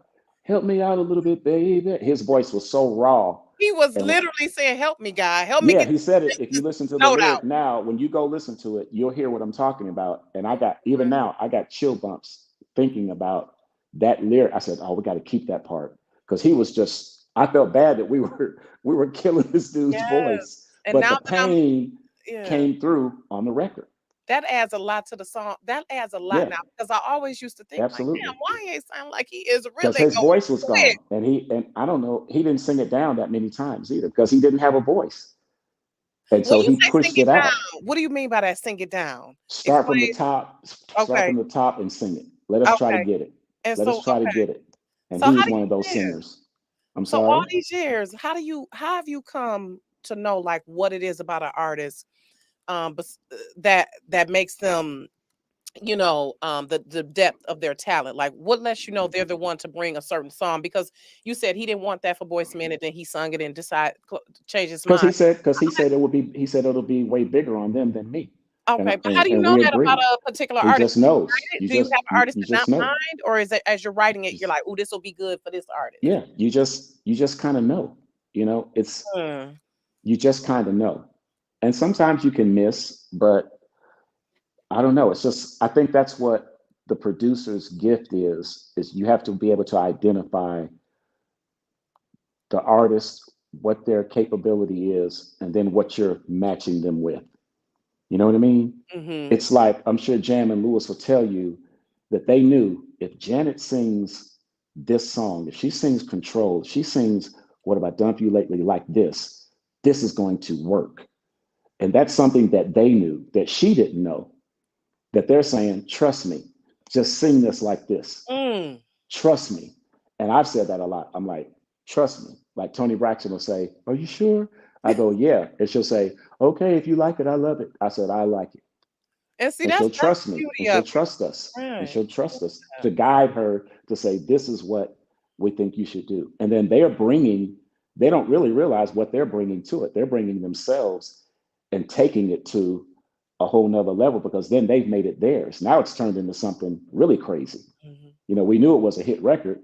Speaker 2: help me out a little bit, baby." His voice was so raw.
Speaker 1: He was
Speaker 2: And
Speaker 1: literally saying, help me, God. Help me
Speaker 2: yeah,
Speaker 1: get
Speaker 2: he said it. If you
Speaker 1: this
Speaker 2: listen to the
Speaker 1: note out.
Speaker 2: lyric now, when you go listen to it, you'll hear what I'm talking about. And even now, I got chill bumps thinking about that lyric. I said, "Oh, we got to keep that part." Because he was just, I felt bad that we were killing this dude's
Speaker 1: Yes.
Speaker 2: voice.
Speaker 1: And
Speaker 2: But
Speaker 1: now
Speaker 2: the
Speaker 1: that I'm
Speaker 2: pain
Speaker 1: yeah.
Speaker 2: came through on the record.
Speaker 1: That adds a lot to the song. That adds a lot
Speaker 2: Yeah,
Speaker 1: now because I always used to think like,
Speaker 2: absolutely.
Speaker 1: damn, why ain't sound like he is
Speaker 2: Because
Speaker 1: really
Speaker 2: his
Speaker 1: going
Speaker 2: voice was
Speaker 1: quick?
Speaker 2: gone, and I don't know, he didn't sing it down that many times either because he didn't have a voice, and
Speaker 1: When
Speaker 2: so
Speaker 1: you
Speaker 2: he
Speaker 1: say sing
Speaker 2: pushed
Speaker 1: it
Speaker 2: it out.
Speaker 1: down, what do you mean by that? Sing it down.
Speaker 2: Start from the
Speaker 1: Explain.
Speaker 2: top, start
Speaker 1: Okay.
Speaker 2: from the top, and sing it. Let us try to
Speaker 1: Okay.
Speaker 2: get it.
Speaker 1: And
Speaker 2: Let us
Speaker 1: so
Speaker 2: try to
Speaker 1: okay.
Speaker 2: get it. And
Speaker 1: So
Speaker 2: he
Speaker 1: how
Speaker 2: was
Speaker 1: do
Speaker 2: one of those
Speaker 1: you yeah.
Speaker 2: singers. I'm
Speaker 1: So all
Speaker 2: sorry.
Speaker 1: these years, how have you come to know like what it is about an artist that makes them the depth of their talent? Like, what lets you know they're the one to bring a certain song? Because you said he didn't want that for Boyz II Men, and then he sung it and changed his
Speaker 2: Because
Speaker 1: mind.
Speaker 2: he said he said it'll be way bigger on them than me,
Speaker 1: Okay, but how do you
Speaker 2: and
Speaker 1: know
Speaker 2: we
Speaker 1: that about
Speaker 2: agree.
Speaker 1: a particular
Speaker 2: He
Speaker 1: artist?
Speaker 2: just knows.
Speaker 1: Do you have an artist
Speaker 2: You
Speaker 1: in
Speaker 2: just know.
Speaker 1: mind, or is it as you're writing it, you're
Speaker 2: Just
Speaker 1: like, "Oh, this will be good for this artist"?
Speaker 2: yeah, you just kind of know. It's
Speaker 1: Hmm.
Speaker 2: you just kind of know, and sometimes you can miss, but I don't know. It's just I think that's what the producer's gift is you have to be able to identify the artist, what their capability is, and then what you're matching them with. You know what I mean?
Speaker 1: Hmm.
Speaker 2: It's like I'm sure Jam and Lewis will tell you that they knew if Janet sings this song, if she sings Control, if she sings What Have I Done For You Lately like this is going to work. And that's something that they knew that she didn't know, that they're saying, trust me, just sing this like this.
Speaker 1: Mm.
Speaker 2: Trust me. And I've said that a lot. I'm like, trust me. Like Tony Braxton will say, are you sure? I go, yeah. And she'll say, okay, if you like it, I love it. I said, I like it.
Speaker 1: And see,
Speaker 2: And
Speaker 1: that's
Speaker 2: she'll
Speaker 1: the
Speaker 2: trust me and
Speaker 1: beauty
Speaker 2: she'll
Speaker 1: of
Speaker 2: trust
Speaker 1: it,
Speaker 2: us and
Speaker 1: right?
Speaker 2: she'll trust us to guide her to say, this is what we think you should do. And then they don't really realize what they're bringing to it. They're bringing themselves and taking it to a whole nother level because then they've made it theirs. Now it's turned into something really crazy.
Speaker 1: Mhm.
Speaker 2: We knew it was a hit record,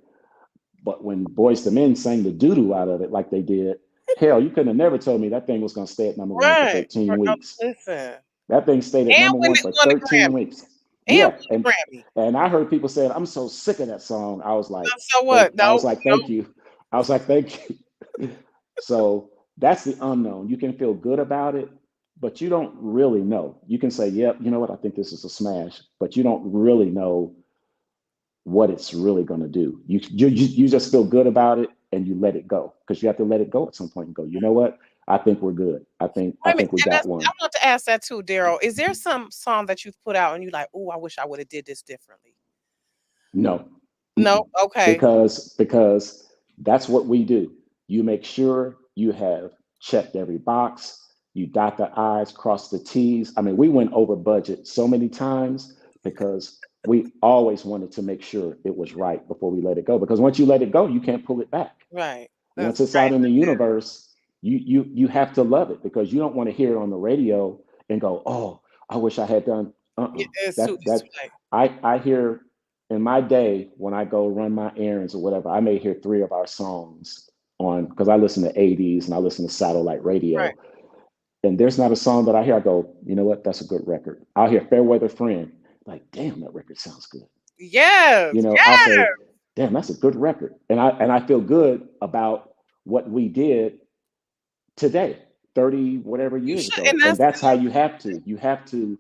Speaker 2: but when Boys to Men sang the doo doo out of it like they did, hell, you couldn't have never told me that thing was going to stay at number one for
Speaker 1: Right.
Speaker 2: 13 weeks.
Speaker 1: Listen,
Speaker 2: That thing stayed at
Speaker 1: and
Speaker 2: number
Speaker 1: when
Speaker 2: one
Speaker 1: it
Speaker 2: for
Speaker 1: won the
Speaker 2: 13
Speaker 1: Grammy,
Speaker 2: weeks. Yeah,
Speaker 1: won the Grammy.
Speaker 2: and I heard people saying, "I'm so sick of that song."
Speaker 1: So what?
Speaker 2: I
Speaker 1: No,
Speaker 2: was like,
Speaker 1: no.
Speaker 2: "Thank you." I was like, "Thank you." So that's the unknown. You can feel good about it, but you don't really know. You can say, "Yep, you know what? I think this is a smash," but you don't really know what it's really going to do. You just feel good about it and you let it go because you have to let it go at some point and go. You know what? I think we're good. I
Speaker 1: Wait a minute,
Speaker 2: think we
Speaker 1: and
Speaker 2: got
Speaker 1: I
Speaker 2: one.
Speaker 1: want to ask that too, Daryl. Is there some song that you've put out and you like, oh, I wish I would have did this differently?
Speaker 2: No.
Speaker 1: No,
Speaker 2: Mm-mm.
Speaker 1: okay,
Speaker 2: Because that's what we do. You make sure you have checked every box, you dot the I's, cross the T's. I mean, we went over budget so many times because we always wanted to make sure it was right before we let it go. Because once you let it go, you can't pull it back.
Speaker 1: right.
Speaker 2: Once
Speaker 1: That's
Speaker 2: it's
Speaker 1: right.
Speaker 2: out in the universe, you have to love it because you don't want to hear it on the radio and go, oh, I wish I had done.
Speaker 1: Yeah, it's too
Speaker 2: That
Speaker 1: late.
Speaker 2: I hear in my day when I go run my errands or whatever, I may hear three of our songs on because I listen to 80s and I listen to satellite
Speaker 1: Right.
Speaker 2: radio. And there's not a song that I hear, I go, you know what, that's a good record. I'll hear Fairweather Friend, like, damn, that record sounds good.
Speaker 1: Yes,
Speaker 2: I'll
Speaker 1: yes.
Speaker 2: say, damn, that's a good record. And I feel good about what we did today, 30 whatever
Speaker 1: You
Speaker 2: years
Speaker 1: should,
Speaker 2: ago.
Speaker 1: and
Speaker 2: And
Speaker 1: that's
Speaker 2: that's how you have to. You have to,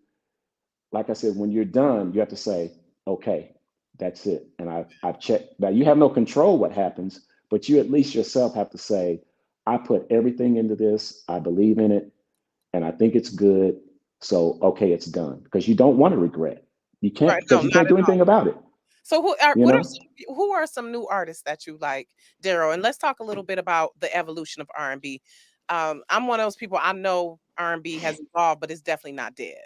Speaker 2: like I said, when you're done, you have to say, okay, that's it. And I've checked. Now you have no control what happens, but you at least yourself have to say, I put everything into this. I believe in it and I think it's good. So okay, it's done. Because you don't want to regret. You can't
Speaker 1: right. No,
Speaker 2: because you
Speaker 1: not
Speaker 2: can't
Speaker 1: at
Speaker 2: do anything
Speaker 1: all.
Speaker 2: about it,
Speaker 1: So
Speaker 2: you know?
Speaker 1: who are some new artists that you like, Daryl? And let's talk a little bit about the evolution of R&B. I'm one of those people. I know R&B has evolved, but it's definitely not dead.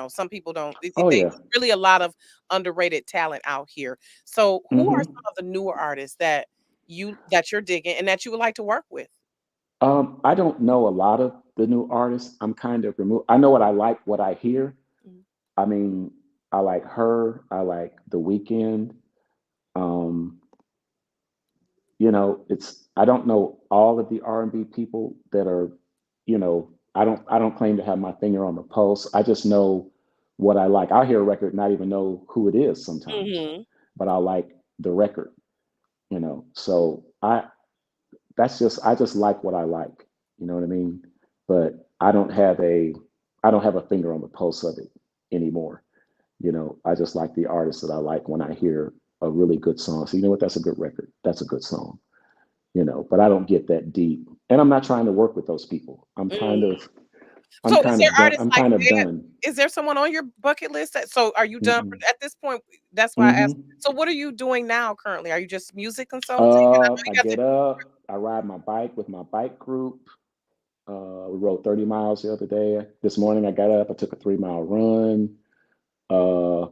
Speaker 1: Some people don't.
Speaker 2: Oh
Speaker 1: There's
Speaker 2: yeah.
Speaker 1: really a lot of underrated talent out here. So, who are
Speaker 2: Hmm.
Speaker 1: some of the newer artists that you're digging and that you would like to work with?
Speaker 2: I don't know a lot of the new artists. I'm kind of removed. I know what I like, what I hear.
Speaker 1: Mhm.
Speaker 2: I mean, I like her. I like The Weeknd. Um, it's I don't know all of the R&B people that are, I don't claim to have my finger on the pulse. I just know what I like. I'll hear a record, not even know who it is sometimes,
Speaker 1: Mhm.
Speaker 2: but I like the record. So I just like what I like. You know what I mean? But I don't have a finger on the pulse of it anymore. I just like the artists that I like when I hear a really good song. So you know what? That's a good record. That's a good song. But I don't get that deep. And I'm not trying to work with those people.
Speaker 1: Mm.
Speaker 2: I'm
Speaker 1: So, is
Speaker 2: kind
Speaker 1: there
Speaker 2: of done.
Speaker 1: artists
Speaker 2: I'm
Speaker 1: like
Speaker 2: kind of
Speaker 1: that?
Speaker 2: done.
Speaker 1: Is there someone on your bucket list so are you done
Speaker 2: Mm-mm.
Speaker 1: at this point? That's why I asked.
Speaker 2: Hmm.
Speaker 1: So, what are you doing now currently? Are you just music consulting? And I know
Speaker 2: I
Speaker 1: you got
Speaker 2: get up, I ride my bike with my bike group. We rode 30 miles the other day. This morning I got up, I took a 3-mile run. Uh,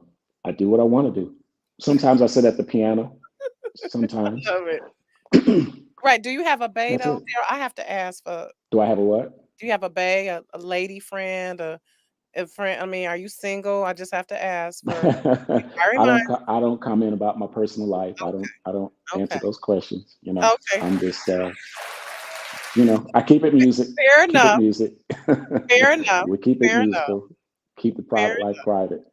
Speaker 2: I do what I want to do. Sometimes I sit at the piano. Sometimes.
Speaker 1: Love it. Right. Do you have a bae
Speaker 2: That's
Speaker 1: though?
Speaker 2: it.
Speaker 1: Daryl? I have to ask for.
Speaker 2: Do I have a what?
Speaker 1: Do you have a bae, a lady friend, a friend? I mean, are you single? I just have to ask for. I remind.
Speaker 2: I don't comment about my personal life. I don't answer
Speaker 1: Okay.
Speaker 2: those questions. You know,
Speaker 1: Okay.
Speaker 2: I'm just I keep it music.
Speaker 1: Fair
Speaker 2: Keep it
Speaker 1: enough.
Speaker 2: music.
Speaker 1: Fair enough.
Speaker 2: We keep it
Speaker 1: Fair enough.
Speaker 2: musical. Keep the
Speaker 1: Fair.
Speaker 2: private life private.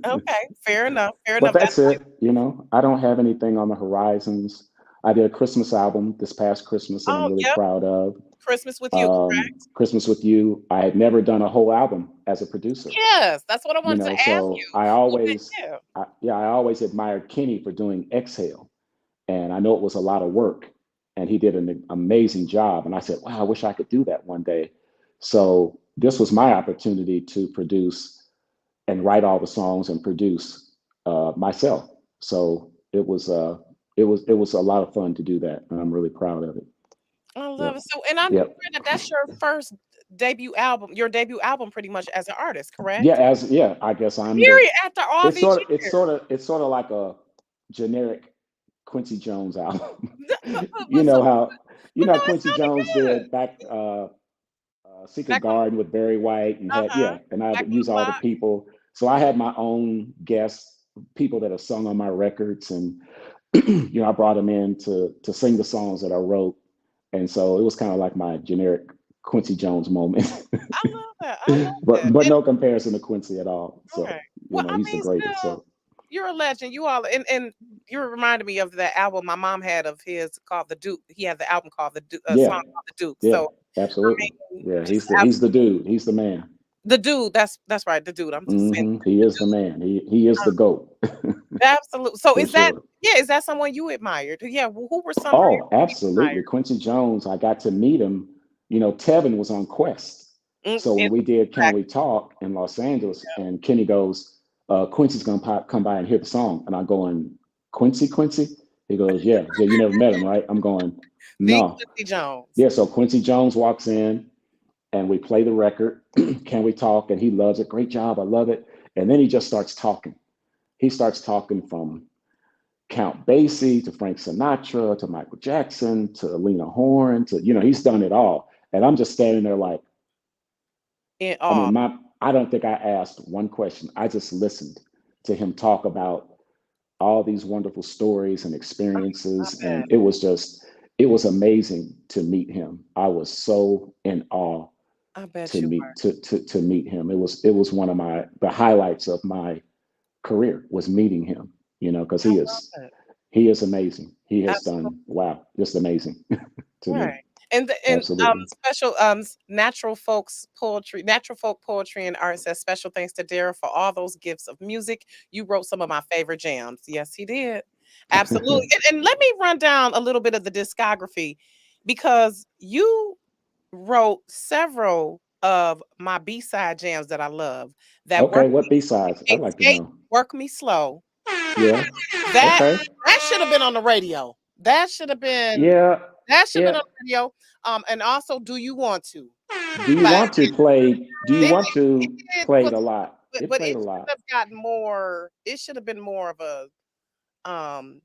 Speaker 1: Okay. Fair enough. Fair
Speaker 2: But
Speaker 1: enough. That's
Speaker 2: that's it. I don't have anything on the horizons. I did a Christmas album this past Christmas that I'm
Speaker 1: oh
Speaker 2: really
Speaker 1: yep.
Speaker 2: proud of.
Speaker 1: Christmas with you, correct?
Speaker 2: Christmas with You. I had never done a whole album as a producer.
Speaker 1: Yes, that's what I wanted to ask
Speaker 2: So
Speaker 1: you. Yeah.
Speaker 2: I always admired Kenny for doing Exhale, and I know it was a lot of work, and he did an amazing job. And I said, wow, I wish I could do that one day. So this was my opportunity to produce and write all the songs and produce myself. So it was a lot of fun to do that, and I'm really proud of it.
Speaker 1: I love
Speaker 2: Yep.
Speaker 1: it. So, and I'm
Speaker 2: Yep.
Speaker 1: hearing that that's your first debut album, your debut album, pretty much as an artist,
Speaker 2: Yeah,
Speaker 1: correct?
Speaker 2: I guess I'm the
Speaker 1: Period. After all these years,
Speaker 2: it's sort of like a generic Quincy Jones album. you
Speaker 1: but so,
Speaker 2: know how
Speaker 1: but no, it
Speaker 2: Quincy
Speaker 1: sounded
Speaker 2: Jones
Speaker 1: good.
Speaker 2: did back Secret
Speaker 1: Back on,
Speaker 2: Garden with Barry White and had
Speaker 1: uh-huh,
Speaker 2: and I
Speaker 1: back
Speaker 2: would
Speaker 1: on the
Speaker 2: use all the
Speaker 1: block.
Speaker 2: people. So I had my own guests, people that have sung on my records, and I brought them in to sing the songs that I wrote, and so it was kind of like my generic Quincy Jones moment.
Speaker 1: I love that. I love that.
Speaker 2: but
Speaker 1: And
Speaker 2: no comparison to Quincy at all.
Speaker 1: okay,
Speaker 2: So
Speaker 1: well, I
Speaker 2: he's the
Speaker 1: mean,
Speaker 2: greatest.
Speaker 1: still,
Speaker 2: So
Speaker 1: you're a legend. You all, and you reminded me of that album my mom had of his called The Duke. He had the album called
Speaker 2: yeah,
Speaker 1: song called The Duke.
Speaker 2: yeah,
Speaker 1: So I
Speaker 2: absolutely.
Speaker 1: mean,
Speaker 2: Yeah,
Speaker 1: just
Speaker 2: he's the dude. He's the man.
Speaker 1: the dude. That's right. The dude. I'm just saying
Speaker 2: He
Speaker 1: the
Speaker 2: is the man. He is the goat
Speaker 1: absolutely. So
Speaker 2: for
Speaker 1: is that
Speaker 2: sure.
Speaker 1: yeah, is that someone you admired? Yeah, who were some of your
Speaker 2: Oh,
Speaker 1: people you
Speaker 2: absolutely.
Speaker 1: admired?
Speaker 2: Quincy Jones, I got to meet him. Tevin was on Quest. So when
Speaker 1: And
Speaker 2: we did Can We
Speaker 1: exactly.
Speaker 2: Talk in Los Angeles, and Kenny goes, Quincy's going to come by and hear the song. And I'm going, Quincy? He goes, yeah. Yeah, you never met him, right? I'm going,
Speaker 1: The
Speaker 2: no.
Speaker 1: Quincy Jones.
Speaker 2: Yeah, so Quincy Jones walks in and we play the record. Can We Talk? And he loves it. Great job. I love it. And then he just starts talking. He starts talking from Count Basie to Frank Sinatra to Michael Jackson to Lena Horne to, he's done it all. And I'm just standing there like,
Speaker 1: In
Speaker 2: I
Speaker 1: awe.
Speaker 2: mean, I don't think I asked one question. I just listened to him talk about all these wonderful stories and
Speaker 1: I
Speaker 2: experiences. And
Speaker 1: bet.
Speaker 2: it was amazing to meet him. I was so in awe
Speaker 1: I bet you were.
Speaker 2: to meet him. It was one of the highlights of my career was meeting him, because
Speaker 1: I love it.
Speaker 2: he is amazing. He has
Speaker 1: Absolutely.
Speaker 2: done, wow, just amazing to me.
Speaker 1: Right. And
Speaker 2: Absolutely.
Speaker 1: special natural folk poetry and art says special thanks to Daryl for all those gifts of music. You wrote some of my favorite jams. Yes, he did. Absolutely. And let me run down a little bit of the discography because you wrote several of my B-side jams that I love. That
Speaker 2: Okay,
Speaker 1: work
Speaker 2: what B-sides? I'd like to
Speaker 1: skate,
Speaker 2: know.
Speaker 1: work me slow.
Speaker 2: Yeah.
Speaker 1: That
Speaker 2: Okay.
Speaker 1: that should have been on the radio. That should have been
Speaker 2: Yeah.
Speaker 1: that should have been
Speaker 2: Yeah.
Speaker 1: on the radio. And also, do you want to? But
Speaker 2: Do you
Speaker 1: it,
Speaker 2: want
Speaker 1: it
Speaker 2: to
Speaker 1: did,
Speaker 2: play it a lot? It
Speaker 1: but
Speaker 2: played
Speaker 1: it
Speaker 2: a
Speaker 1: should
Speaker 2: lot.
Speaker 1: have gotten more. It should have been more of um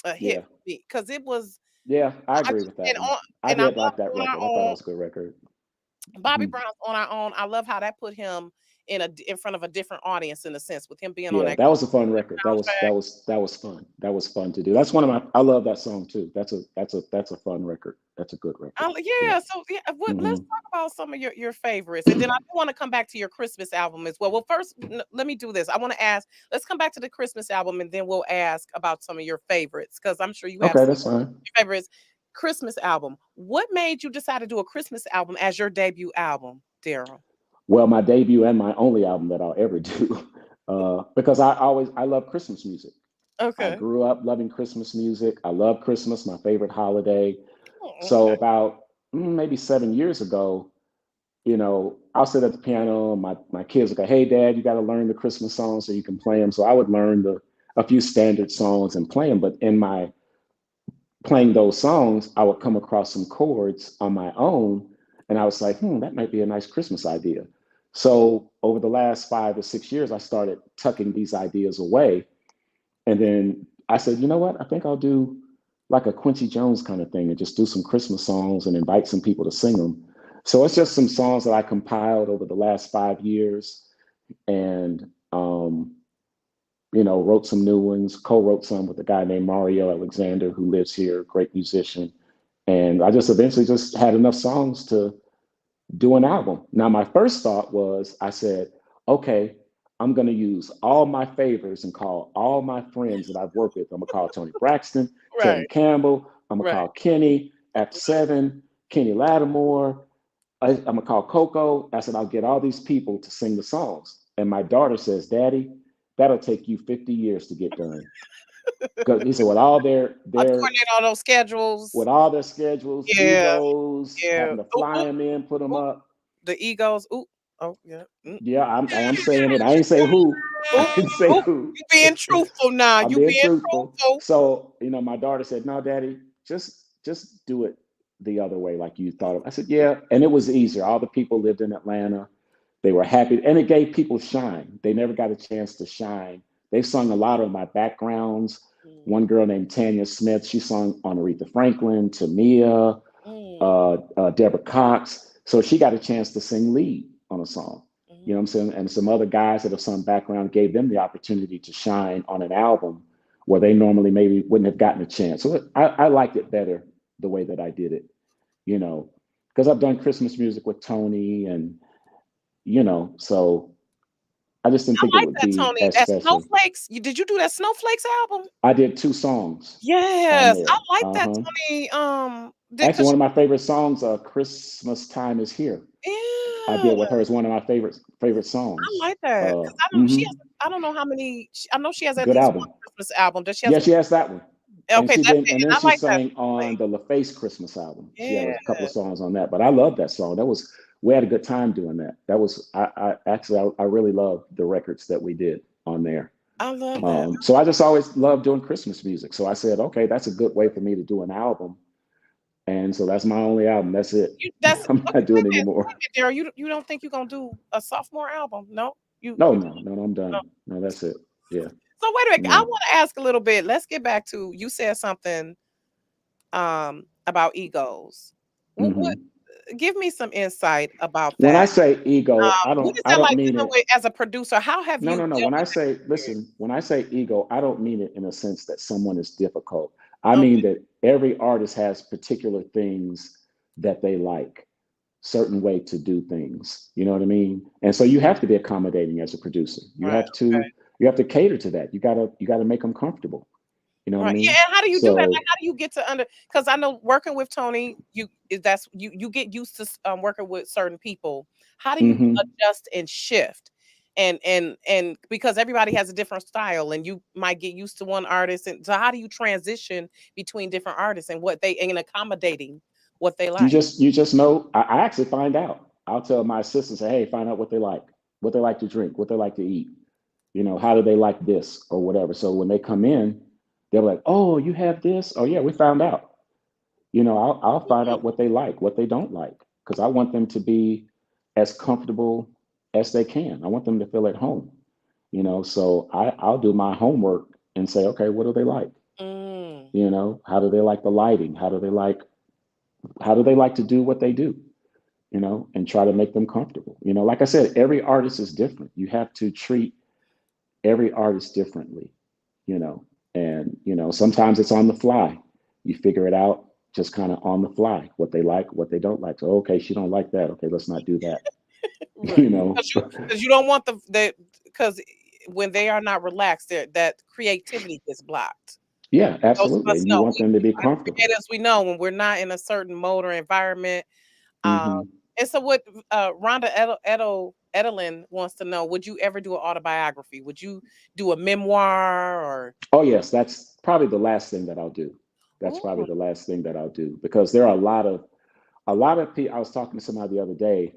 Speaker 1: a hit
Speaker 2: Yeah.
Speaker 1: for me because it was.
Speaker 2: Yeah, I
Speaker 1: I
Speaker 2: agree
Speaker 1: just
Speaker 2: with that one. I
Speaker 1: and I
Speaker 2: did
Speaker 1: love
Speaker 2: like that
Speaker 1: on our
Speaker 2: record. I thought that
Speaker 1: own.
Speaker 2: was a good record.
Speaker 1: Bobby
Speaker 2: Mhm.
Speaker 1: Brown's on our own. I love how that put him in front of a different audience in a sense with him being on
Speaker 2: Yeah,
Speaker 1: that
Speaker 2: that was a fun record.
Speaker 1: soundtrack.
Speaker 2: That was fun. That was fun to do. That's one of my. I love that song too. That's a fun record. That's a good record. Yeah.
Speaker 1: Yeah, so yeah, let's
Speaker 2: Hmm.
Speaker 1: talk about some of your favorites, and then I do want to come back to your Christmas album as well. Well, first, let me do this. I want to ask. Let's come back to the Christmas album, and then we'll ask about some of your favorites because I'm sure you have
Speaker 2: Okay,
Speaker 1: some
Speaker 2: that's fine.
Speaker 1: favorites. Christmas album. What made you decide to do a Christmas album as your debut album, Daryl?
Speaker 2: Well, my debut and my only album that I'll ever do, because I love Christmas music. I
Speaker 1: Okay.
Speaker 2: grew up loving Christmas music. I love Christmas, my favorite holiday.
Speaker 1: Oh,
Speaker 2: So
Speaker 1: okay.
Speaker 2: about maybe 7 years ago, I'll sit at the piano and my kids will go, hey, Dad, you got to learn the Christmas songs so you can play them. So I would learn a few standard songs and play them. But in my playing those songs, I would come across some chords on my own. And I was like, that might be a nice Christmas idea. So over the last 5 or 6 years, I started tucking these ideas away. And then I said, you know what? I think I'll do like a Quincy Jones kind of thing and just do some Christmas songs and invite some people to sing them. So it's just some songs that I compiled over the last 5 years and, wrote some new ones, co-wrote some with a guy named Mario Alexander who lives here, great musician. And I just eventually just had enough songs to do an album. Now, my first thought was, I said, okay, I'm going to use all my favors and call all my friends that I've worked with. I'm going to call Tony Braxton, Tevin
Speaker 1: Right.
Speaker 2: Campbell. I'm going to
Speaker 1: Right.
Speaker 2: call Kenny, After Seven, Kenny Lattimore. I'm going to call Coco. I said, I'll get all these people to sing the songs. And my daughter says, Daddy, that'll take you 50 years to get done. Because he said, with all
Speaker 1: Coordinate all those schedules.
Speaker 2: with all their schedules,
Speaker 1: Yeah.
Speaker 2: egos,
Speaker 1: Yeah.
Speaker 2: having to
Speaker 1: Ooh,
Speaker 2: fly
Speaker 1: ooh,
Speaker 2: them in, put them
Speaker 1: ooh.
Speaker 2: up.
Speaker 1: The egos. Ooh. Oh, yeah. Mm.
Speaker 2: Yeah, I am saying it. I ain't say who. I
Speaker 1: Ooh,
Speaker 2: didn't say
Speaker 1: ooh.
Speaker 2: who.
Speaker 1: You being truthful now.
Speaker 2: I'm
Speaker 1: You
Speaker 2: being
Speaker 1: being
Speaker 2: truthful.
Speaker 1: truthful.
Speaker 2: So, my daughter said, "No, Daddy, just do it the other way, like you thought of." I said, "Yeah," and it was easier. All the people lived in Atlanta. They were happy, and it gave people shine. They never got a chance to shine. They sung a lot of my backgrounds.
Speaker 1: Mm,
Speaker 2: One girl named Tanya Smith, she sung on Aretha Franklin, Tamia,
Speaker 1: mm,
Speaker 2: Deborah Cox. So she got a chance to sing lead on a song. You know what I'm
Speaker 1: mm.
Speaker 2: saying? And some other guys that have sung background gave them the opportunity to shine on an album where they normally maybe wouldn't have gotten a chance. So I liked it better the way that I did it, you know, because I've done Christmas music with Tony and, so I just didn't think
Speaker 1: I
Speaker 2: it
Speaker 1: like
Speaker 2: would
Speaker 1: that,
Speaker 2: be
Speaker 1: Tony.
Speaker 2: as
Speaker 1: That
Speaker 2: special.
Speaker 1: Snowflakes. Did you do that Snowflakes album?
Speaker 2: I did 2 songs on
Speaker 1: Yes, I
Speaker 2: there.
Speaker 1: like that,
Speaker 2: Uh-huh.
Speaker 1: Tony.
Speaker 2: Actually,
Speaker 1: Because
Speaker 2: one of my favorite songs, Christmas Time is Here. I
Speaker 1: yeah,
Speaker 2: did with her is one of my favorite
Speaker 1: I
Speaker 2: songs.
Speaker 1: like that because I don't. She
Speaker 2: Mhm.
Speaker 1: has. I don't know how many. I know she has at
Speaker 2: Good
Speaker 1: least one
Speaker 2: album.
Speaker 1: Christmas album. Does she has
Speaker 2: Yeah,
Speaker 1: one?
Speaker 2: she has that one. And
Speaker 1: Okay,
Speaker 2: she
Speaker 1: that's
Speaker 2: did,
Speaker 1: it.
Speaker 2: and
Speaker 1: And
Speaker 2: then
Speaker 1: I
Speaker 2: she
Speaker 1: like that.
Speaker 2: sang on the LaFace Christmas album. She had
Speaker 1: Yeah,
Speaker 2: a couple of songs on that, but I love that song. We had a good time doing that. That was I actually I really love the records that we did on there.
Speaker 1: I love that.
Speaker 2: So I just always loved doing Christmas music. So I said, okay, that's a good way for me to do an album. And so that's my only album. That's it.
Speaker 1: You that's
Speaker 2: I'm
Speaker 1: okay.
Speaker 2: not doing any more.
Speaker 1: Wait a minute, Daryl. You don't think you're gonna do a sophomore album? No,
Speaker 2: No,
Speaker 1: you
Speaker 2: no, no, no, I'm
Speaker 1: no.
Speaker 2: done. No, that's it. Yeah,
Speaker 1: So wait a minute. I
Speaker 2: no.
Speaker 1: want to ask a little bit. Let's get back to you said something about egos. What
Speaker 2: Hmm.
Speaker 1: give me some insight about
Speaker 2: When I
Speaker 1: that.
Speaker 2: say ego,
Speaker 1: What is
Speaker 2: I
Speaker 1: that
Speaker 2: don't
Speaker 1: like
Speaker 2: mean
Speaker 1: dealing
Speaker 2: it.
Speaker 1: with as a producer? How have
Speaker 2: No,
Speaker 1: you
Speaker 2: no, no.
Speaker 1: dealt
Speaker 2: When I
Speaker 1: with
Speaker 2: say,
Speaker 1: that?
Speaker 2: listen, when I say ego, I don't mean it in a sense that someone is difficult. I mean
Speaker 1: Okay.
Speaker 2: that every artist has particular things that they like, certain way to do things. You know what I mean? And so you have to be accommodating as a producer.
Speaker 1: Right. Okay.
Speaker 2: You have to cater to that. You gotta make them comfortable. You know what I
Speaker 1: Right. Yeah.
Speaker 2: mean?
Speaker 1: And how do you do that? Like,
Speaker 2: So,
Speaker 1: how do you get to under? Because I know working with Tony, that's you get used to working with certain people. How do you
Speaker 2: mhm.
Speaker 1: adjust and shift? And because everybody has a different style, and you might get used to one artist, and so how do you transition between different artists and what they and accommodating what they like?
Speaker 2: You just know. I actually find out. I'll tell my assistants, hey, find out what they like to drink, what they like to eat. How do they like this or whatever. So when they come in, they're like, oh, you have this? Oh yeah, we found out. I'll find
Speaker 1: Mhm.
Speaker 2: out what they like, what they don't like, because I want them to be as comfortable as they can. I want them to feel at home. So I'll do my homework and say, okay, what do they like?
Speaker 1: Mm.
Speaker 2: How do they like the lighting? How do they like to do what they do? And try to make them comfortable. Like I said, every artist is different. You have to treat every artist differently, you know, and, sometimes it's on the fly. You figure it out just kind of on the fly, what they like, what they don't like. So, okay, she don't like that. Okay, let's not do that,
Speaker 1: Right.
Speaker 2: you know?
Speaker 1: Because you don't want the because when they are not relaxed, that creativity gets blocked.
Speaker 2: Yeah,
Speaker 1: Those of
Speaker 2: absolutely.
Speaker 1: us
Speaker 2: And you
Speaker 1: know.
Speaker 2: want them to be
Speaker 1: As
Speaker 2: comfortable.
Speaker 1: creatives, we know when we're not in a certain mode or environment. Um,
Speaker 2: Hmm.
Speaker 1: and so what Rhonda Edelin wants to know, would you ever do an autobiography? Would you do a memoir or
Speaker 2: Oh, yes, that's probably the last thing that I'll do. That's probably
Speaker 1: Ooh,
Speaker 2: the last thing that I'll do because there are a lot of people. I was talking to somebody the other day.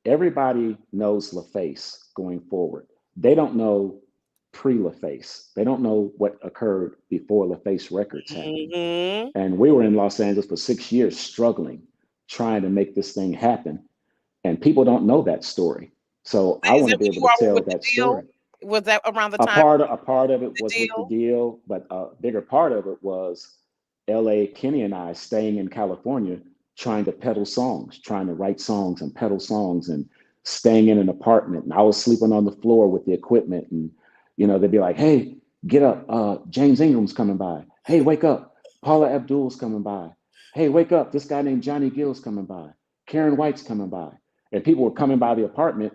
Speaker 2: Everybody knows LaFace going forward. They don't know pre-LaFace. They don't know what occurred before LaFace Records happened.
Speaker 1: mhm.
Speaker 2: And we were in Los Angeles for 6 years struggling, trying to make this thing happen. And people don't know that story. So I
Speaker 1: Is
Speaker 2: want
Speaker 1: that
Speaker 2: to be
Speaker 1: when
Speaker 2: able
Speaker 1: you
Speaker 2: to
Speaker 1: all were
Speaker 2: tell
Speaker 1: with the
Speaker 2: that
Speaker 1: deal?
Speaker 2: story.
Speaker 1: Was that around the
Speaker 2: A
Speaker 1: time
Speaker 2: part a part of it
Speaker 1: the
Speaker 2: was with the
Speaker 1: deal?
Speaker 2: deal, but a bigger part of it was LA, Kenny and I staying in California, trying to peddle songs, trying to write songs and peddle songs and staying in an apartment. And I was sleeping on the floor with the equipment. And, they'd be like, hey, get up. James Ingram's coming by. Hey, wake up. Paula Abdul's coming by. Hey, wake up. This guy named Johnny Gill's coming by. Karen White's coming by. And people were coming by the apartment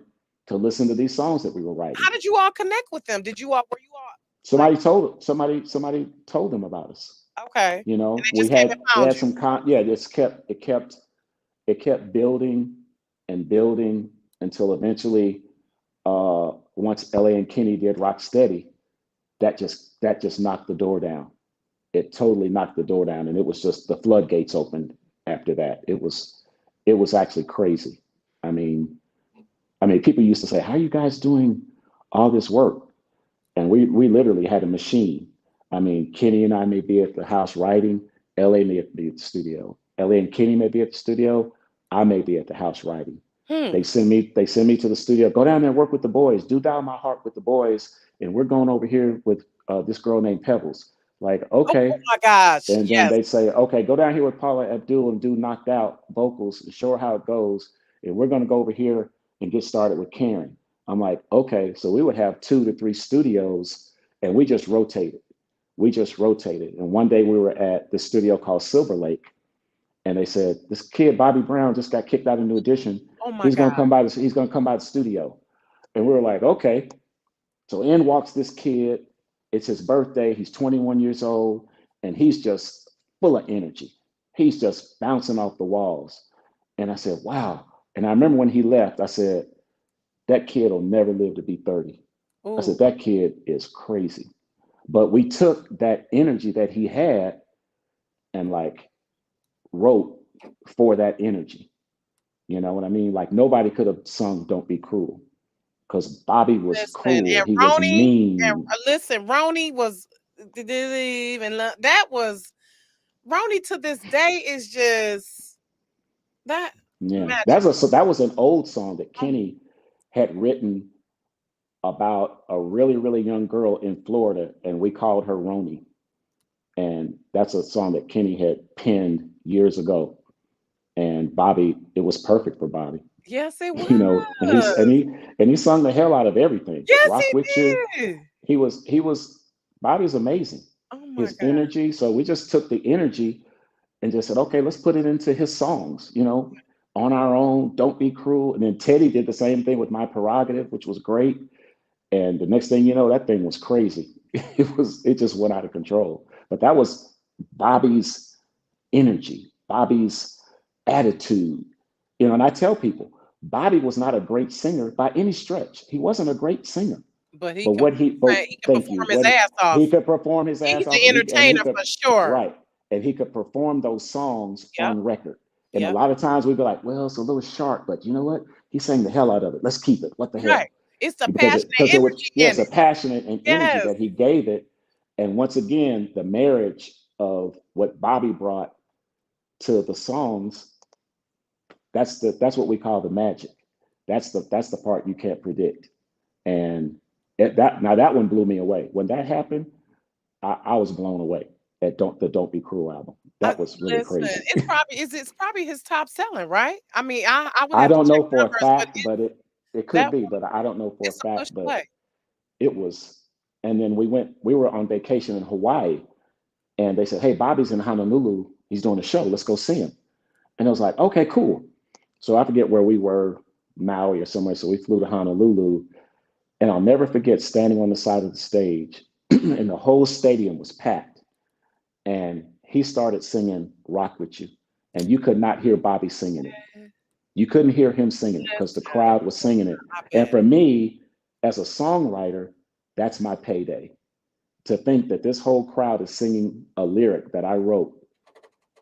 Speaker 2: to listen to these songs that we were writing.
Speaker 1: How did you all connect with them? Were you all like
Speaker 2: Somebody told them about us.
Speaker 1: okay? And they
Speaker 2: We
Speaker 1: just came and found
Speaker 2: had
Speaker 1: you.
Speaker 2: some yeah, it kept building and building until eventually, once LA and Kenny did Rock Steady, that just knocked the door down. It totally knocked the door down, and it was just the floodgates opened after that. It was actually crazy. I mean, people used to say, "How are you guys doing all this work?" And we literally had a machine. I mean, Kenny and I may be at the house writing. LA may be at the studio. LA and Kenny may be at the studio. I may be at the house writing.
Speaker 1: Hmm.
Speaker 2: They send me to the studio. Go down there and work with the boys. Do Dial My Heart with the boys. And we're going over here with this girl named Pebbles. Like,
Speaker 1: Oh
Speaker 2: okay.
Speaker 1: my gosh.
Speaker 2: And then
Speaker 1: Yes.
Speaker 2: they say, okay, go down here with Paula Abdul and do Knocked Out vocals and show her how it goes. And we're going to go over here and get started with Karen. I'm like, okay. So we would have 2 to 3 studios and we just rotated. We just rotated. And one day we were at this studio called Silver Lake. And they said, this kid, Bobby Brown, just got kicked out of New Edition.
Speaker 1: Oh my
Speaker 2: He's
Speaker 1: God.
Speaker 2: going to come by. He's going to come by the studio. And we were like, okay. So in walks this kid. It's his birthday. He's 21 years old, and he's just full of energy. He's just bouncing off the walls. And I said, wow. And I remember when he left, I said, that kid will never live to be 30. I
Speaker 1: Ooh.
Speaker 2: said, that kid is crazy. But we took that energy that he had and like wrote for that energy. You know what I mean? Like nobody could have sung Don't Be Cruel because Bobby was
Speaker 1: Listen,
Speaker 2: cruel.
Speaker 1: and
Speaker 2: He was mean.
Speaker 1: Listen, Roni was didn't even that was Roni to this day is just that
Speaker 2: Yeah,
Speaker 1: magic.
Speaker 2: that was an old song that
Speaker 1: Oh,
Speaker 2: Kenny had written about a really, really young girl in Florida, and we called her Roni. And that's a song that Kenny had penned years ago. And Bobby, it was perfect for Bobby,
Speaker 1: yes, it
Speaker 2: and he sung the hell out of everything.
Speaker 1: yes,
Speaker 2: Rock with you.
Speaker 1: he did.
Speaker 2: He was Bobby's amazing.
Speaker 1: Oh my
Speaker 2: His
Speaker 1: God.
Speaker 2: energy. So we just took the energy and just said, okay, let's put it into his songs, on our own, Don't Be Cruel. And then Teddy did the same thing with My Prerogative, which was great. And the next thing you know, that thing was crazy. It just went out of control. But that was Bobby's energy, Bobby's attitude. And I tell people, Bobby was not a great singer by any stretch. He wasn't a great singer.
Speaker 1: But
Speaker 2: But
Speaker 1: he can
Speaker 2: thank you.
Speaker 1: perform his ass
Speaker 2: He
Speaker 1: off.
Speaker 2: could perform his ass
Speaker 1: He's
Speaker 2: off,
Speaker 1: an
Speaker 2: and he
Speaker 1: entertainer
Speaker 2: could,
Speaker 1: for sure.
Speaker 2: right, and he could perform those songs
Speaker 1: Yep.
Speaker 2: on record. And a
Speaker 1: Yep.
Speaker 2: lot of times we'd be like, well, it's a little sharp, but you know what? He sang the hell out of it. Let's keep it. What the
Speaker 1: Right.
Speaker 2: hell?
Speaker 1: It's the
Speaker 2: Because
Speaker 1: passionate
Speaker 2: it was,
Speaker 1: energy
Speaker 2: yes,
Speaker 1: in
Speaker 2: a
Speaker 1: it.
Speaker 2: passionate and energy
Speaker 1: Yes.
Speaker 2: that he gave it. And once again, the marriage of what Bobby brought to the songs, that's what we call the magic. That's the part you can't predict. And that one blew me away. When that happened, I was blown away at Don't Be Cruel album.
Speaker 1: I,
Speaker 2: That was really
Speaker 1: listen,
Speaker 2: crazy.
Speaker 1: it's probably his top selling, right? I mean, I would
Speaker 2: I
Speaker 1: have to
Speaker 2: don't
Speaker 1: check
Speaker 2: know for a
Speaker 1: numbers, but
Speaker 2: fact, but it could
Speaker 1: that
Speaker 2: be, but I don't know for a
Speaker 1: it's a push
Speaker 2: fact, but
Speaker 1: play.
Speaker 2: it was. And then we were on vacation in Hawaii, and they said, "Hey, Bobby's in Honolulu. He's doing a show. Let's go see him." And I was like, "Okay, cool." So I forget where we were, Maui or somewhere. So we flew to Honolulu, and I'll never forget standing on the side of the stage, and the whole stadium was packed. And he started singing Rock With You. And you could not hear Bobby singing it. You couldn't hear him singing it because the
Speaker 1: Listen,
Speaker 2: crowd was singing it.
Speaker 1: I
Speaker 2: And
Speaker 1: bet.
Speaker 2: for me, as a songwriter, that's my payday. To think that this whole crowd is singing a lyric that I wrote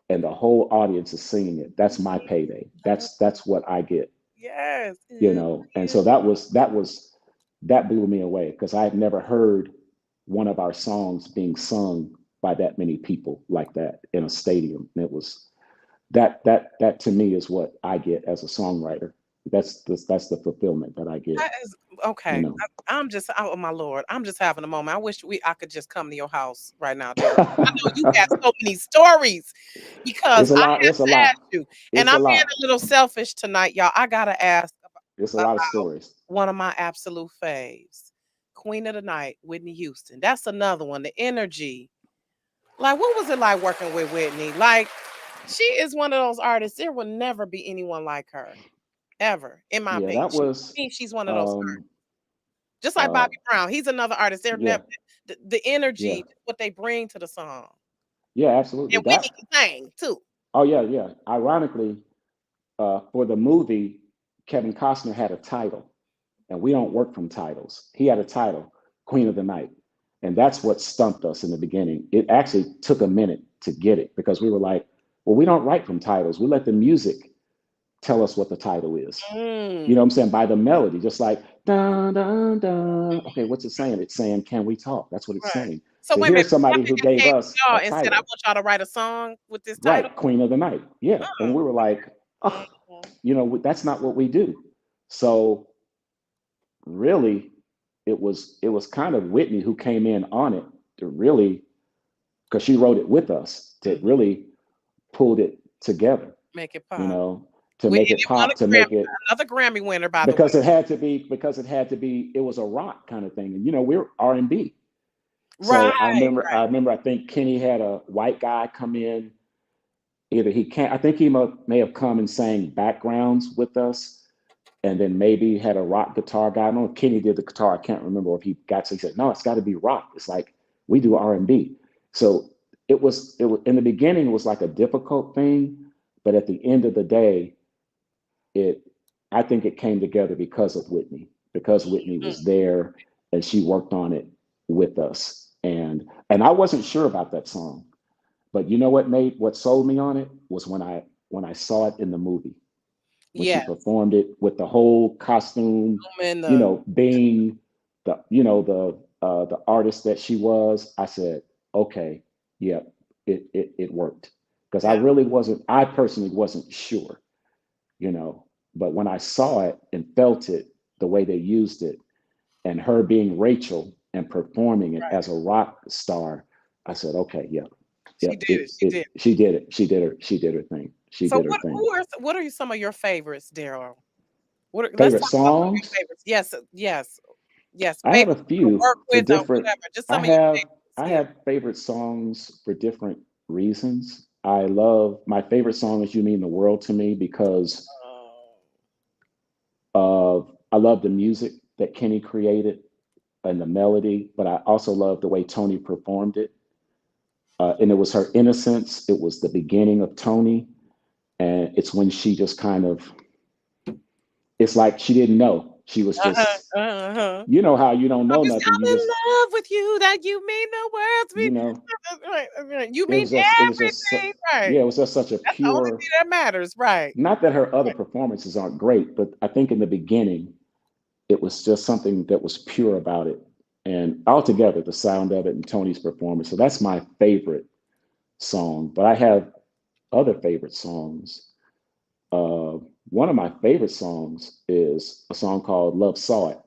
Speaker 2: and the whole audience is singing it. That's my payday. That's what I get,
Speaker 1: Yes.
Speaker 2: And so that blew me away because I had never heard one of our songs being sung by that many people like that in a stadium. And it was that to me is what I get as a songwriter. That's the fulfillment that I get.
Speaker 1: That is okay.
Speaker 2: You know,
Speaker 1: I'm just, oh my Lord, I'm just having a moment. I wish I could just come to your house right now, Daryl. I know you got so many stories because
Speaker 2: it's a
Speaker 1: I
Speaker 2: lot.
Speaker 1: have
Speaker 2: It's a
Speaker 1: to ask
Speaker 2: lot.
Speaker 1: you, and
Speaker 2: It's
Speaker 1: I'm
Speaker 2: a
Speaker 1: being
Speaker 2: lot.
Speaker 1: a little selfish tonight, y'all. I gotta ask
Speaker 2: It's a lot of
Speaker 1: about
Speaker 2: stories.
Speaker 1: one of my absolute faves, Queen of the Night, Whitney Houston. That's another one. The energy. Like, what was it like working with Whitney? Like, she is one of those artists. There will never be anyone like her, ever, in my
Speaker 2: Yeah,
Speaker 1: opinion.
Speaker 2: that was.
Speaker 1: She's one of those
Speaker 2: Um,
Speaker 1: just like
Speaker 2: uh,
Speaker 1: Bobby Brown. He's another artist. They're
Speaker 2: yeah,
Speaker 1: never the energy,
Speaker 2: yeah,
Speaker 1: what they bring to the song.
Speaker 2: yeah, absolutely.
Speaker 1: And Whitney
Speaker 2: That.
Speaker 1: can sing too.
Speaker 2: Oh yeah, yeah. Ironically, for the movie, Kevin Costner had a title, and we don't work from titles. He had a title, Queen of the Night, and that's what stumped us in the beginning. It actually took a minute to get it because we were like, well, we don't write from titles. We let the music tell us what the title is. You know
Speaker 1: Mm.
Speaker 2: what I'm saying? By the melody, just like dun dun dun. Okay, what's it saying? It's saying, "Can we talk?" That's what it's
Speaker 1: Right.
Speaker 2: saying.
Speaker 1: So
Speaker 2: So
Speaker 1: wait a
Speaker 2: here's
Speaker 1: minute.
Speaker 2: somebody
Speaker 1: Kevin
Speaker 2: who
Speaker 1: just
Speaker 2: gave
Speaker 1: came to
Speaker 2: us
Speaker 1: y'all
Speaker 2: a
Speaker 1: and said, "I
Speaker 2: title,
Speaker 1: want y'all to write a song with this title."
Speaker 2: right? Queen of the Night. Yeah, and
Speaker 1: Oh.
Speaker 2: we were like, oh,
Speaker 1: Mhm.
Speaker 2: that's not what we do. So really, it was kind of Whitney who came in on it to really, because she wrote it with us, to
Speaker 1: Mhm.
Speaker 2: really pulled it together.
Speaker 1: Make it
Speaker 2: You
Speaker 1: pop.
Speaker 2: know, to
Speaker 1: We, and
Speaker 2: make it
Speaker 1: it won
Speaker 2: pop, to
Speaker 1: a Grammy,
Speaker 2: make it
Speaker 1: another Grammy winner, by the way.
Speaker 2: because it had to be it was a rock kind of thing, and we're R&B.
Speaker 1: Right.
Speaker 2: So I think Kenny had a white guy come in. Either he can't, I think he may have come and sang backgrounds with us, and then maybe had a rock guitar guy. I don't know if Kenny did the guitar. I can't remember if he got to. He said, "No, it's got to be rock." It's like we do R&B. So it was in the beginning. It was like a difficult thing, but at the end of the day, it I think it came together because Whitney
Speaker 1: Mm.
Speaker 2: was there and she worked on it with us. And I wasn't sure about that song, but what sold me on it was when I saw it in the movie, when she
Speaker 1: Yeah.
Speaker 2: performed it with the whole costume,
Speaker 1: And the
Speaker 2: being the artist that she was. I said, okay, yeah, it worked. Because
Speaker 1: yeah.
Speaker 2: I personally wasn't sure, you know. But when I saw it and felt it, the way they used it, and her being Rachel and performing it
Speaker 1: Right.
Speaker 2: as a rock star, I said, okay, yeah,
Speaker 1: She did it. She did.
Speaker 2: she did it. She did her thing. She
Speaker 1: So
Speaker 2: did her thing.
Speaker 1: what are some of your favorites, Daryl? Let's
Speaker 2: Favorite
Speaker 1: talk about some of your
Speaker 2: songs?
Speaker 1: favorites. Yes, yes, yes.
Speaker 2: I have
Speaker 1: Favorite
Speaker 2: a
Speaker 1: to work
Speaker 2: few for
Speaker 1: with or
Speaker 2: different.
Speaker 1: whatever. Just
Speaker 2: I
Speaker 1: some of your
Speaker 2: have
Speaker 1: favorites.
Speaker 2: I
Speaker 1: Yeah.
Speaker 2: have favorite songs for different reasons. I love my favorite song is "You Mean the World to Me" because
Speaker 1: Oh,
Speaker 2: of I love the music that Kenny created and the melody, but I also love the way Tony performed it. And it was her innocence. It was the beginning of Tony, and it's when she just kind of. It's like she didn't know. She was
Speaker 1: uh-huh,
Speaker 2: just.
Speaker 1: uh-huh.
Speaker 2: You know how you don't know
Speaker 1: Because
Speaker 2: nothing.
Speaker 1: I'm
Speaker 2: You
Speaker 1: in
Speaker 2: just.
Speaker 1: love with you, that you mean the world to me.
Speaker 2: You know.
Speaker 1: Right, right. You
Speaker 2: It
Speaker 1: mean
Speaker 2: was just. It was just.
Speaker 1: everything, right?
Speaker 2: Yeah, it was just such a
Speaker 1: That's the only
Speaker 2: pure.
Speaker 1: thing that matters, right?
Speaker 2: Not that her other
Speaker 1: Right.
Speaker 2: performances aren't great, but I think in the beginning it was just something that was pure about it, and altogether the sound of it and Tony's performance. So that's my favorite song. But I have other favorite songs. Uh, One of my favorite songs is a song called "Love Saw It"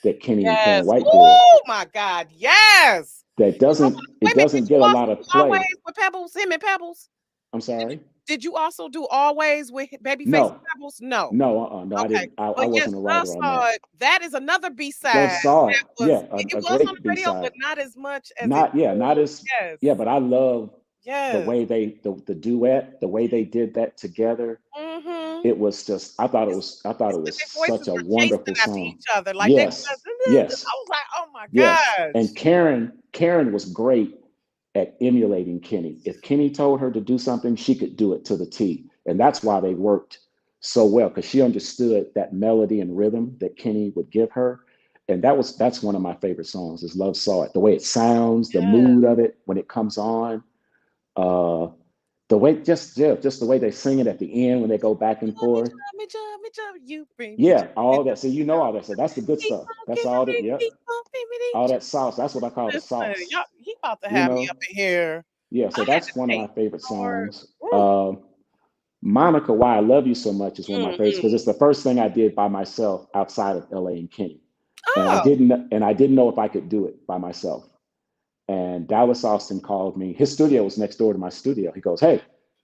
Speaker 2: that Kenny and Karen
Speaker 1: Yes.
Speaker 2: White did.
Speaker 1: Oh my God. Yes.
Speaker 2: That
Speaker 1: Oh,
Speaker 2: doesn't it
Speaker 1: wait a minute. Did
Speaker 2: doesn't
Speaker 1: you
Speaker 2: get a
Speaker 1: also
Speaker 2: lot of
Speaker 1: do Always
Speaker 2: play.
Speaker 1: with Pebbles? Him and Pebbles?
Speaker 2: I'm
Speaker 1: Did you
Speaker 2: sorry.
Speaker 1: did you also do Always with Babyface and
Speaker 2: No,
Speaker 1: Pebbles? No.
Speaker 2: no, I
Speaker 1: Okay.
Speaker 2: didn't. I
Speaker 1: But yes,
Speaker 2: wasn't a
Speaker 1: Love
Speaker 2: writer on
Speaker 1: Saw
Speaker 2: that.
Speaker 1: It, that is another
Speaker 2: Love
Speaker 1: B-side
Speaker 2: Saw It.
Speaker 1: that
Speaker 2: Yeah,
Speaker 1: was it
Speaker 2: a
Speaker 1: was on
Speaker 2: great
Speaker 1: the
Speaker 2: B
Speaker 1: radio, but
Speaker 2: side.
Speaker 1: not as much as it
Speaker 2: Not yeah, not
Speaker 1: could.
Speaker 2: as yeah,
Speaker 1: Yes.
Speaker 2: but I love the
Speaker 1: Yes.
Speaker 2: way the duet, the way they did that together.
Speaker 1: Mhm.
Speaker 2: It was just I thought
Speaker 1: It's
Speaker 2: it
Speaker 1: like
Speaker 2: was
Speaker 1: their voices
Speaker 2: such a
Speaker 1: were chasing
Speaker 2: wonderful
Speaker 1: after
Speaker 2: song.
Speaker 1: each other, like they was
Speaker 2: Yes,
Speaker 1: I
Speaker 2: yes,
Speaker 1: was like, "Oh my
Speaker 2: yes. And
Speaker 1: gosh."
Speaker 2: Karen was great at emulating Kenny. If Kenny told her to do something, she could do it to the T. And that's why they worked so well, because she understood that melody and rhythm that Kenny would give her. And that's one of my favorite songs is Love Saw It. The way it sounds, the
Speaker 1: Yeah.
Speaker 2: mood of it when it comes on, uh, the way just the way they sing it at the end when they go back and
Speaker 1: Me
Speaker 2: forth.
Speaker 1: joy, me joy, me joy, you bring me joy,
Speaker 2: Yeah,
Speaker 1: me
Speaker 2: all
Speaker 1: joy,
Speaker 2: that. So
Speaker 1: me joy.
Speaker 2: all that. So that's the good
Speaker 1: Keep
Speaker 2: stuff.
Speaker 1: on
Speaker 2: That's
Speaker 1: giving
Speaker 2: all that.
Speaker 1: me,
Speaker 2: Yep,
Speaker 1: keep on giving me
Speaker 2: all
Speaker 1: joy.
Speaker 2: that sauce. That's what I call the
Speaker 1: Listen, y'all,
Speaker 2: sauce.
Speaker 1: he about to
Speaker 2: You
Speaker 1: have me
Speaker 2: know.
Speaker 1: up in here.
Speaker 2: Yeah.
Speaker 1: I
Speaker 2: So
Speaker 1: had
Speaker 2: that's
Speaker 1: to
Speaker 2: one of my
Speaker 1: take
Speaker 2: favorite
Speaker 1: Lord.
Speaker 2: songs.
Speaker 1: Ooh.
Speaker 2: Monica, Why I Love You So Much is one of my favorites because
Speaker 1: Mhm.
Speaker 2: it's the first thing I did by myself outside of LA and Kenny.
Speaker 1: Oh,
Speaker 2: And I didn't know if I could do it by myself. And Dallas Austin called me. His studio was next door to my studio. He goes, "Hey,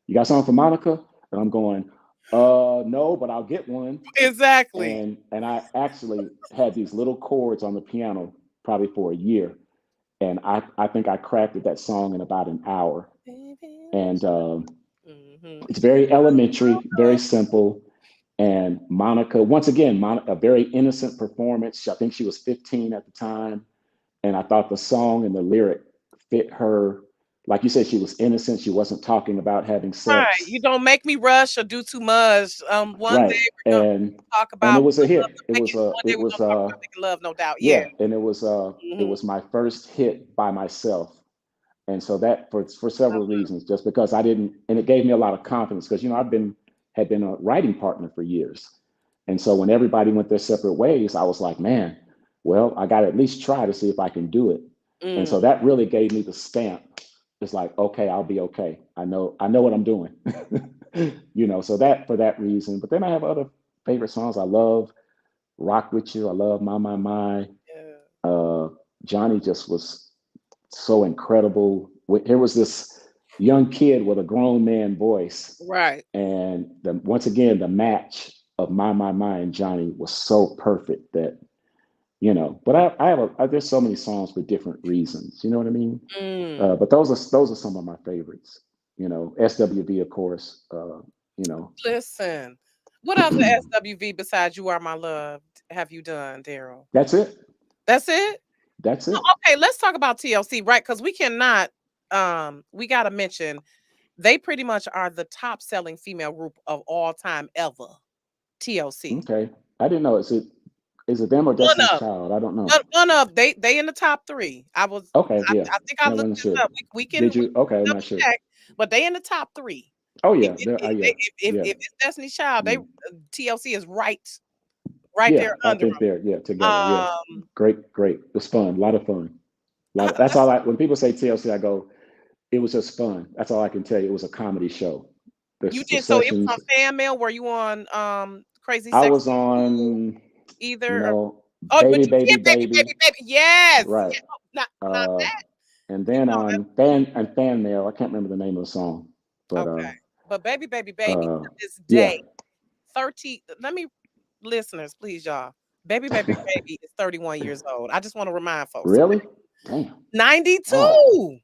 Speaker 2: you got something for Monica?" And I'm going, no, but I'll get one.
Speaker 1: exactly.
Speaker 2: And I actually had these little chords on the piano probably for a year. And I think I crafted that song in about an hour.
Speaker 1: Baby,
Speaker 2: And
Speaker 1: mhm.
Speaker 2: it's very elementary, very simple. And Monica, once again, a very innocent performance. I think she was 15 at the time. And I thought the song and the lyric fit her. Like you said, she was innocent. She wasn't talking about having
Speaker 1: Right. You
Speaker 2: sex.
Speaker 1: don't make me rush or do too much. One day
Speaker 2: Right.
Speaker 1: we're gonna talk
Speaker 2: And it
Speaker 1: about
Speaker 2: was a
Speaker 1: love,
Speaker 2: hit. It was
Speaker 1: one day we're gonna talk about making love, no doubt. Yeah.
Speaker 2: yeah, and it
Speaker 1: Mhm.
Speaker 2: was my first hit by myself. And so that for several reasons, just because I didn't, and it gave me a lot of confidence because had been a writing partner for years. And so when everybody went their separate ways, I was like, man, well, I got to at least try to see if I can do it. And
Speaker 1: Mm.
Speaker 2: so that really gave me the stamp. It's like, okay, I'll be okay. I know what I'm doing. So that for that reason. But then I have other favorite songs. I love Rock With You. I love My.
Speaker 1: Yeah.
Speaker 2: Uh, Johnny just was so incredible. Here was this young kid with a grown man voice,
Speaker 1: Right.
Speaker 2: and once again, the match of My and Johnny was so perfect that But I have there's so many songs for different reasons. You know what I mean?
Speaker 1: Mm.
Speaker 2: But those are some of my favorites. SWV, of course. You know,
Speaker 1: Listen, what other SWV besides "You Are My Love" have you done, Daryl?
Speaker 2: that's it.
Speaker 1: That's it?
Speaker 2: That's it.
Speaker 1: Okay, let's talk about TLC, right? Because we cannot, we gotta mention they pretty much are the top selling female group of all time ever. TLC.
Speaker 2: Okay. I didn't know. Is it them or
Speaker 1: One
Speaker 2: Destiny's
Speaker 1: of
Speaker 2: Child? I don't know.
Speaker 1: one of they in the top 3.
Speaker 2: Okay, yeah.
Speaker 1: I think I
Speaker 2: I
Speaker 1: looked
Speaker 2: wasn't
Speaker 1: this
Speaker 2: sure.
Speaker 1: up.
Speaker 2: Did
Speaker 1: We
Speaker 2: you? Okay, I'm
Speaker 1: double
Speaker 2: not sure.
Speaker 1: check, but they in the top 3.
Speaker 2: Oh
Speaker 1: If
Speaker 2: yeah, there. Yeah,
Speaker 1: if it's Destiny's Child, they
Speaker 2: mm,
Speaker 1: TLC is right
Speaker 2: yeah.
Speaker 1: there
Speaker 2: I
Speaker 1: under
Speaker 2: think they're together. Yeah,
Speaker 1: them. Um,
Speaker 2: great, great. It was fun. A lot of fun. That's
Speaker 1: let's
Speaker 2: all. When people say TLC, I go. It was just fun. That's all I can tell you. It was a comedy show.
Speaker 1: You
Speaker 2: The
Speaker 1: did so it was on
Speaker 2: sessions.
Speaker 1: Fan Mail. Were you on Crazy
Speaker 2: I
Speaker 1: Sexy
Speaker 2: was
Speaker 1: Cool
Speaker 2: on.
Speaker 1: either? Oh, but
Speaker 2: Baby,
Speaker 1: you
Speaker 2: baby,
Speaker 1: did
Speaker 2: baby.
Speaker 1: baby. Yes.
Speaker 2: Right.
Speaker 1: Yeah. Oh, not
Speaker 2: Uh,
Speaker 1: that.
Speaker 2: and
Speaker 1: You
Speaker 2: then
Speaker 1: know
Speaker 2: on fan mail. I can't remember the name of the song,
Speaker 1: that.
Speaker 2: but
Speaker 1: Okay. But baby
Speaker 2: uh,
Speaker 1: to this
Speaker 2: yeah.
Speaker 1: day, 30 let me listeners, please y'all. Baby is 31 years old. I just want to remind folks.
Speaker 2: Really? Damn. God,
Speaker 1: 92.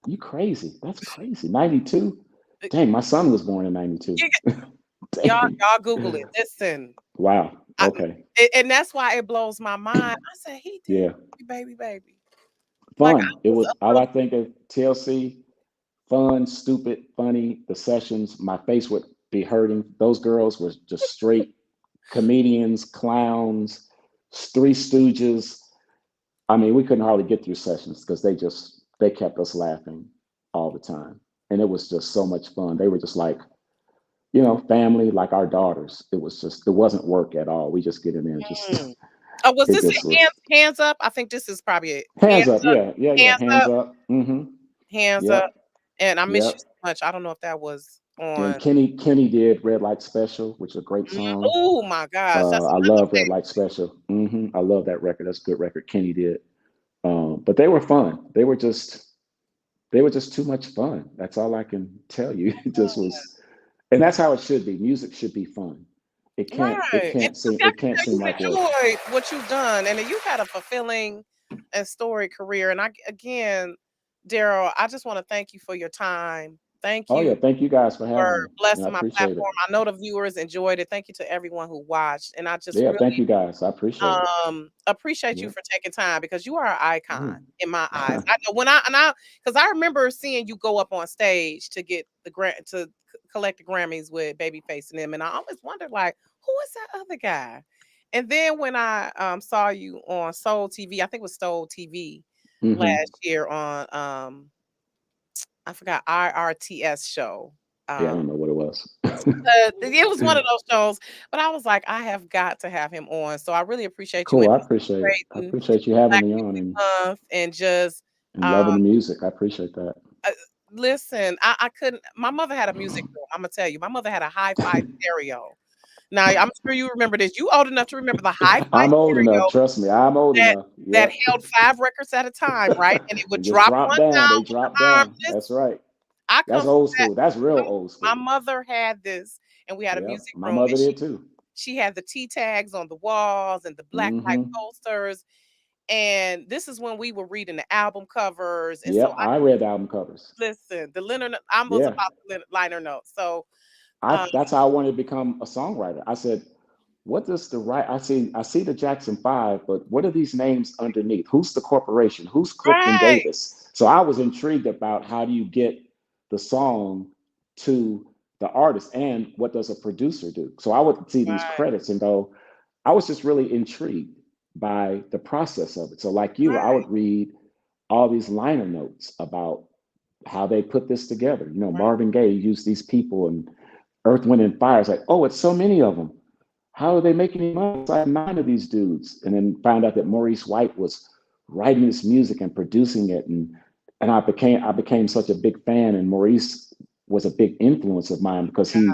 Speaker 2: you crazy. That's crazy. 92? Dang, my son was born in 92.
Speaker 1: You
Speaker 2: Dang.
Speaker 1: y'all Google it. Listen.
Speaker 2: Wow.
Speaker 1: I,
Speaker 2: Okay.
Speaker 1: and that's why it blows my mind. I said he did
Speaker 2: Yeah.
Speaker 1: baby. Like I
Speaker 2: Fun. It
Speaker 1: was
Speaker 2: was all I think of TLC, fun, stupid, funny. The sessions, my face would be hurting. Those girls were just straight comedians, clowns, Three Stooges. I mean, we couldn't hardly get through sessions because they kept us laughing all the time. And it was just so much fun. They were just like, family, like our daughters. It wasn't work at all. We just get in there and just
Speaker 1: mm. Oh, was
Speaker 2: it
Speaker 1: this
Speaker 2: just
Speaker 1: a
Speaker 2: was
Speaker 1: hands up? I think this is probably it.
Speaker 2: hands up. Yeah, yeah, yeah.
Speaker 1: Hands
Speaker 2: Hands
Speaker 1: up,
Speaker 2: up. Mm-hmm.
Speaker 1: hands up.
Speaker 2: Yep.
Speaker 1: And I miss you
Speaker 2: Yep.
Speaker 1: so much. I don't know if that was on.
Speaker 2: And Kenny did Red Light Special, which is a great song.
Speaker 1: Oh my gosh, that's
Speaker 2: I
Speaker 1: another
Speaker 2: love Red Light Special. I love that record. That's a good record Kenny did. But they were fun. They were just too much fun. That's all I can tell you. It just was, and that's how it should be. Music should be fun.
Speaker 1: right. And see, I
Speaker 2: It
Speaker 1: can
Speaker 2: can't
Speaker 1: tell
Speaker 2: seem like
Speaker 1: you've
Speaker 2: work.
Speaker 1: enjoyed what you've done, and that you've had a fulfilling and storied career. And I again, Daryl, I just want to thank you for your time. Thank
Speaker 2: Oh
Speaker 1: you
Speaker 2: yeah, thank you guys for
Speaker 1: for
Speaker 2: having me. I
Speaker 1: blessing my
Speaker 2: appreciate it.
Speaker 1: platform. I know the viewers enjoyed it. Thank you to everyone who watched. And I just
Speaker 2: Yeah,
Speaker 1: really
Speaker 2: thank you guys. I appreciate it.
Speaker 1: appreciate you
Speaker 2: Yeah.
Speaker 1: for taking time because you are an icon
Speaker 2: Mm.
Speaker 1: in my eyes. I know because I remember seeing you go up on stage to get the grant to collect the Grammys with Babyface and them, and I always wondered like, who is that other guy? And then when I saw you on Soul TV, I think it was Soul TV
Speaker 2: hmm
Speaker 1: last year on I forgot IRTS show.
Speaker 2: Yeah, I
Speaker 1: Um
Speaker 2: don't know what it was.
Speaker 1: it was one of those shows, but I was like, I have got to have him on. So I really appreciate you
Speaker 2: Cool.
Speaker 1: and
Speaker 2: I appreciate it. I
Speaker 1: celebrating
Speaker 2: appreciate you having
Speaker 1: Black
Speaker 2: me on
Speaker 1: Music Month and just
Speaker 2: and
Speaker 1: um
Speaker 2: loving the music. I appreciate that.
Speaker 1: uh, listen, I couldn't. My mother had a music room. I'm gonna tell you, my mother had a hi-fi stereo. Now I'm sure you remember this. You old enough to remember the hi-fi
Speaker 2: I'm old enough.
Speaker 1: stereo
Speaker 2: Trust me, I'm old
Speaker 1: that
Speaker 2: enough.
Speaker 1: that
Speaker 2: Yep.
Speaker 1: held 5 records at a time, right? And it would
Speaker 2: And just
Speaker 1: drop
Speaker 2: drop
Speaker 1: one
Speaker 2: down.
Speaker 1: down
Speaker 2: They
Speaker 1: with the
Speaker 2: drop
Speaker 1: arm.
Speaker 2: down. That's
Speaker 1: Listen,
Speaker 2: right.
Speaker 1: I come
Speaker 2: That's
Speaker 1: from
Speaker 2: old
Speaker 1: that.
Speaker 2: school. That's real old
Speaker 1: My
Speaker 2: school.
Speaker 1: mother had this, and we had a
Speaker 2: Yep.
Speaker 1: music
Speaker 2: My
Speaker 1: room,
Speaker 2: mother
Speaker 1: and
Speaker 2: did too.
Speaker 1: she had the T tags on the walls and the black light
Speaker 2: Hmm.
Speaker 1: posters. And this is when we were reading the album covers. And so
Speaker 2: Yep. I read the album covers.
Speaker 1: listen, the liner, I was
Speaker 2: Yeah.
Speaker 1: about the liner notes. So
Speaker 2: I
Speaker 1: um,
Speaker 2: that's how I wanted to become a songwriter. I said, what does the right I see the Jackson Five, but what are these names underneath? Who's the corporation? Who's Clifton
Speaker 1: right,
Speaker 2: Davis? So I was intrigued about how do you get the song to the artist and what does a producer do? So I would see these
Speaker 1: right,
Speaker 2: credits and go, I was just really intrigued by the process of it. So like you, I
Speaker 1: right,
Speaker 2: would read all these liner notes about how they put this together.
Speaker 1: right,
Speaker 2: Marvin Gaye used these people and Earth, Wind, and Fire. It's like, oh, it's so many of them. How are they making any money? It's like 9 of these dudes. And then found out that Maurice White was writing this music and producing it. And I became such a big fan. And Maurice was a big influence of mine because he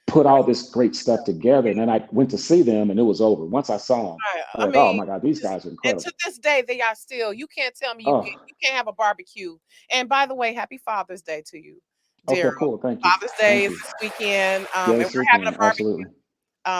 Speaker 2: put all
Speaker 1: rest in
Speaker 2: this great stuff together. And
Speaker 1: peace.
Speaker 2: then I went to see them and it was over. Once I saw them,
Speaker 1: Right.
Speaker 2: I
Speaker 1: I
Speaker 2: was like, oh
Speaker 1: mean,
Speaker 2: my God, these
Speaker 1: just
Speaker 2: guys are
Speaker 1: and to
Speaker 2: incredible.
Speaker 1: this day, they are still. You can't tell me
Speaker 2: Oh,
Speaker 1: you can't have a barbecue. And by the way, happy Father's Day to you,
Speaker 2: okay,
Speaker 1: Daryl.
Speaker 2: cool. Thank you.
Speaker 1: Father's Day
Speaker 2: Thank
Speaker 1: is
Speaker 2: you.
Speaker 1: this weekend,
Speaker 2: Yeah,
Speaker 1: and
Speaker 2: this
Speaker 1: we're having a
Speaker 2: weekend.
Speaker 1: barbecue
Speaker 2: Absolutely.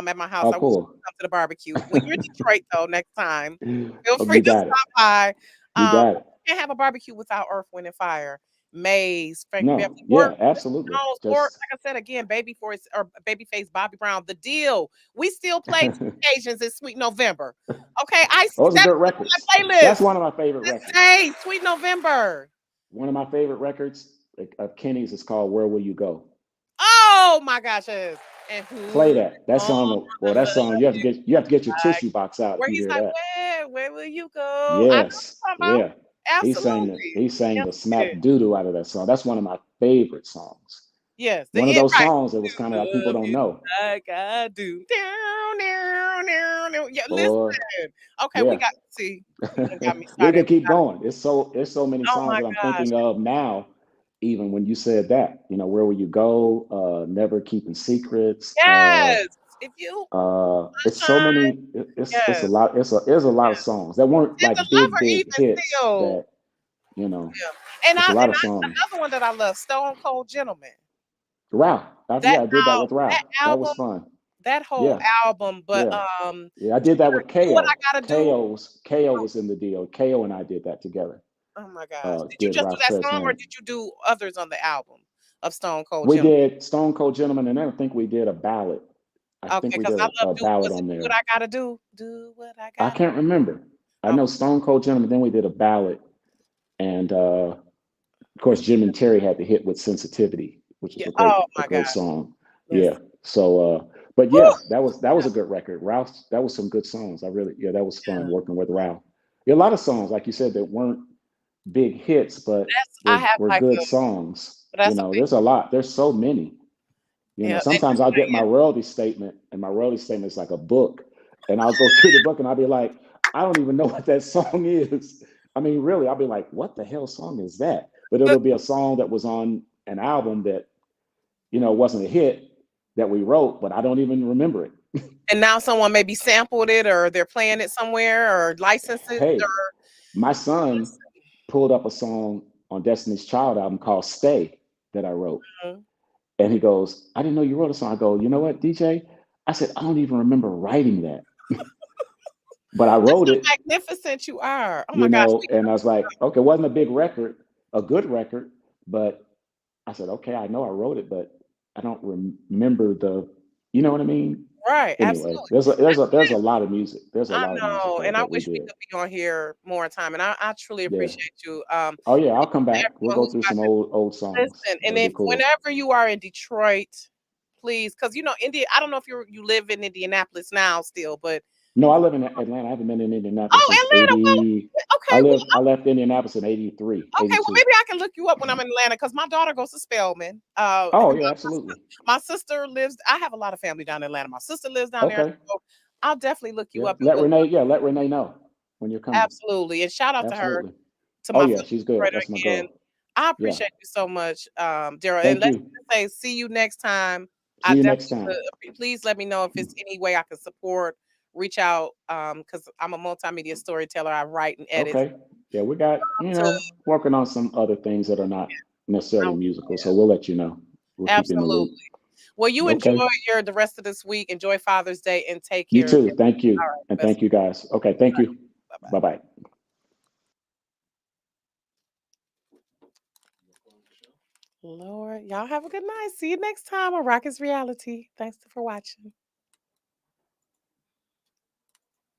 Speaker 1: at my house.
Speaker 2: Oh,
Speaker 1: I wish you
Speaker 2: cool.
Speaker 1: could come to the barbecue. When you're in Detroit, though, next time, feel
Speaker 2: Oh,
Speaker 1: free
Speaker 2: you
Speaker 1: to
Speaker 2: got it.
Speaker 1: stop by.
Speaker 2: You got it.
Speaker 1: You can't have a barbecue without Earth, Wind, and Fire, Maze, Frankie Beverly,
Speaker 2: No,
Speaker 1: or
Speaker 2: yeah, absolutely.
Speaker 1: Jones, or
Speaker 2: Just
Speaker 1: like I said again, Babyface, Bobby Brown. The Deal. We still play Temptations in Sweet November. Okay,
Speaker 2: those are
Speaker 1: that's
Speaker 2: good
Speaker 1: still on
Speaker 2: records.
Speaker 1: my
Speaker 2: That's
Speaker 1: playlist.
Speaker 2: one of my favorite
Speaker 1: This
Speaker 2: records.
Speaker 1: day, Sweet November.
Speaker 2: One of my favorite records of Kenny's is called "Where Will You Go."
Speaker 1: Oh my gosh, yes. And
Speaker 2: Play
Speaker 1: who
Speaker 2: that. That
Speaker 1: gonna
Speaker 2: song. Well, that
Speaker 1: love
Speaker 2: song you have to get your
Speaker 1: like
Speaker 2: tissue box out if
Speaker 1: where
Speaker 2: you
Speaker 1: he's
Speaker 2: hear
Speaker 1: like,
Speaker 2: that.
Speaker 1: where will you go? I know
Speaker 2: Yes,
Speaker 1: what I'm talking about.
Speaker 2: yeah. He sang the
Speaker 1: Absolutely.
Speaker 2: he sang
Speaker 1: Yes,
Speaker 2: the
Speaker 1: we did.
Speaker 2: smack doo doo out of that song. That's one of my favorite songs.
Speaker 1: Yes, the
Speaker 2: One of
Speaker 1: it
Speaker 2: those
Speaker 1: right.
Speaker 2: songs that was kind of like people
Speaker 1: Love
Speaker 2: don't
Speaker 1: you
Speaker 2: know.
Speaker 1: like I do. Down, down, down, down. Yeah, listen.
Speaker 2: Boy,
Speaker 1: Okay, we
Speaker 2: yeah.
Speaker 1: got see. You done got me
Speaker 2: We
Speaker 1: started.
Speaker 2: could keep going. It's so many
Speaker 1: Oh
Speaker 2: songs
Speaker 1: my
Speaker 2: that I'm
Speaker 1: gosh.
Speaker 2: thinking of now. Even when you said that, where will you go? Never keeping secrets.
Speaker 1: Yes. If you
Speaker 2: It's so
Speaker 1: sunshine,
Speaker 2: many. It's a
Speaker 1: yes,
Speaker 2: lot. It's a lot of
Speaker 1: yes.
Speaker 2: songs that weren't
Speaker 1: And the
Speaker 2: like big
Speaker 1: lover
Speaker 2: big
Speaker 1: even
Speaker 2: hits.
Speaker 1: still.
Speaker 2: That you know,
Speaker 1: Yeah.
Speaker 2: it's a lot of songs.
Speaker 1: Another one that I love, Stone Cold Gentleman.
Speaker 2: Ralph,
Speaker 1: That
Speaker 2: yeah, I did that
Speaker 1: now
Speaker 2: with
Speaker 1: that
Speaker 2: Ralph. That was
Speaker 1: album,
Speaker 2: fun.
Speaker 1: that whole
Speaker 2: Yeah,
Speaker 1: album, but
Speaker 2: yeah, yeah. I did that with
Speaker 1: do what I
Speaker 2: Ko.
Speaker 1: gotta do.
Speaker 2: Ko was in the deal. Ko and I did that together.
Speaker 1: Oh my gosh. Did you
Speaker 2: Did
Speaker 1: just do
Speaker 2: Ralph
Speaker 1: that song or
Speaker 2: Tresvant.
Speaker 1: did you do others on the album of Stone Cold
Speaker 2: We
Speaker 1: Gentleman?
Speaker 2: did Stone Cold Gentleman, and then I think we did a ballad. I
Speaker 1: Okay,
Speaker 2: think we
Speaker 1: because
Speaker 2: did
Speaker 1: I love
Speaker 2: a ballad
Speaker 1: was it
Speaker 2: on
Speaker 1: do what
Speaker 2: there.
Speaker 1: I gotta do? Do what I
Speaker 2: I
Speaker 1: gotta
Speaker 2: can't remember. I know
Speaker 1: Okay.
Speaker 2: Stone Cold Gentleman. Then we did a ballad, and of course Jim and Terry had the hit with Sensitivity, which was
Speaker 1: Yeah.
Speaker 2: a great
Speaker 1: Oh
Speaker 2: a
Speaker 1: my
Speaker 2: great
Speaker 1: God.
Speaker 2: song. Yeah.
Speaker 1: Listen.
Speaker 2: So, but
Speaker 1: Whew.
Speaker 2: yeah, that was a good record. Ralph, that was some good songs. That was fun
Speaker 1: Yeah.
Speaker 2: working with Ralph. Yeah, a lot of songs, like you said, that weren't big hits, but
Speaker 1: That's
Speaker 2: were
Speaker 1: I have
Speaker 2: were
Speaker 1: like
Speaker 2: good
Speaker 1: a
Speaker 2: songs.
Speaker 1: that's a big
Speaker 2: There's a lot. There's so many.
Speaker 1: yeah, and
Speaker 2: Sometimes
Speaker 1: just
Speaker 2: I'll get my
Speaker 1: saying.
Speaker 2: royalty statement, and my royalty statement is like a book, and I'll go through the book, and I'll be like, I don't even know what that song is. I mean, really, I'll be like, what the hell song is that? But it'll be a song that was on an album that wasn't a hit that we wrote, but I don't even remember it.
Speaker 1: And now someone maybe sampled it or they're playing it somewhere or licensed it
Speaker 2: Hey,
Speaker 1: or
Speaker 2: my son pulled up a song on Destiny's Child album called "Stay" that I wrote.
Speaker 1: listen.
Speaker 2: And he goes, I didn't know you wrote a song. I go, you know what, DJ? I said, I don't even remember writing that, but I
Speaker 1: That's
Speaker 2: wrote
Speaker 1: how
Speaker 2: it,
Speaker 1: magnificent you are. Oh my gosh.
Speaker 2: and I was like, okay, it wasn't a big record, a good record, but I said, okay, I know I wrote it, but I don't remember you know what I mean?
Speaker 1: Right,
Speaker 2: Anyway,
Speaker 1: absolutely.
Speaker 2: there's a lot of music. There's a
Speaker 1: I
Speaker 2: lot of music
Speaker 1: know,
Speaker 2: there
Speaker 1: and I
Speaker 2: that we
Speaker 1: wish we
Speaker 2: did.
Speaker 1: could be on here more time, and I truly
Speaker 2: Yeah.
Speaker 1: appreciate you.
Speaker 2: Oh yeah, I'll
Speaker 1: Thank
Speaker 2: come
Speaker 1: you to
Speaker 2: back. We'll
Speaker 1: everyone
Speaker 2: go
Speaker 1: who's
Speaker 2: through some
Speaker 1: watching.
Speaker 2: old songs.
Speaker 1: Listen, and
Speaker 2: That'll be
Speaker 1: if
Speaker 2: cool.
Speaker 1: whenever you are in Detroit, please, because India. I don't know if you live in Indianapolis now still, but
Speaker 2: No, I live in Atlanta. I haven't been in Indianapolis
Speaker 1: oh,
Speaker 2: since
Speaker 1: Atlanta. Well,
Speaker 2: 80. I
Speaker 1: okay,
Speaker 2: live. I
Speaker 1: well,
Speaker 2: left Indianapolis in 83,
Speaker 1: okay, well,
Speaker 2: 82.
Speaker 1: maybe I can look you up when I'm in Atlanta because my daughter goes to Spelman.
Speaker 2: Oh
Speaker 1: And
Speaker 2: yeah, absolutely.
Speaker 1: my sister lives. I have a lot of family down in Atlanta. My sister lives down there,
Speaker 2: Okay.
Speaker 1: so I'll definitely look you
Speaker 2: Yeah.
Speaker 1: up and we'll
Speaker 2: Let Renee know when you're coming.
Speaker 1: absolutely. And shout out to her,
Speaker 2: Absolutely.
Speaker 1: to
Speaker 2: Oh
Speaker 1: my
Speaker 2: yeah,
Speaker 1: fellow
Speaker 2: she's good.
Speaker 1: Detroiter
Speaker 2: That's my
Speaker 1: again.
Speaker 2: girl.
Speaker 1: I
Speaker 2: Yeah.
Speaker 1: appreciate you so much, Daryl. And
Speaker 2: Thank
Speaker 1: let's
Speaker 2: you.
Speaker 1: just say, see you next time. I
Speaker 2: See you next
Speaker 1: definitely
Speaker 2: time.
Speaker 1: would. Please let me know if it's any way I can support. Reach out, because I'm a multimedia storyteller. I write and edit.
Speaker 2: Okay. Yeah, we got,
Speaker 1: To
Speaker 2: working on some other things that are not necessarily
Speaker 1: oh,
Speaker 2: musical. So we'll let you know. We'll keep you in the
Speaker 1: absolutely.
Speaker 2: loop.
Speaker 1: Well, you enjoy
Speaker 2: Okay.
Speaker 1: the rest of this week. Enjoy Father's Day and take
Speaker 2: You
Speaker 1: care of
Speaker 2: too.
Speaker 1: you.
Speaker 2: Thank
Speaker 1: All
Speaker 2: you.
Speaker 1: right,
Speaker 2: And
Speaker 1: best.
Speaker 2: thank you guys. Okay. Thank you.
Speaker 1: Bye bye.
Speaker 2: Bye bye.
Speaker 1: Lord, y'all have a good night. See you next time on Rockets Reality. Thanks for watching.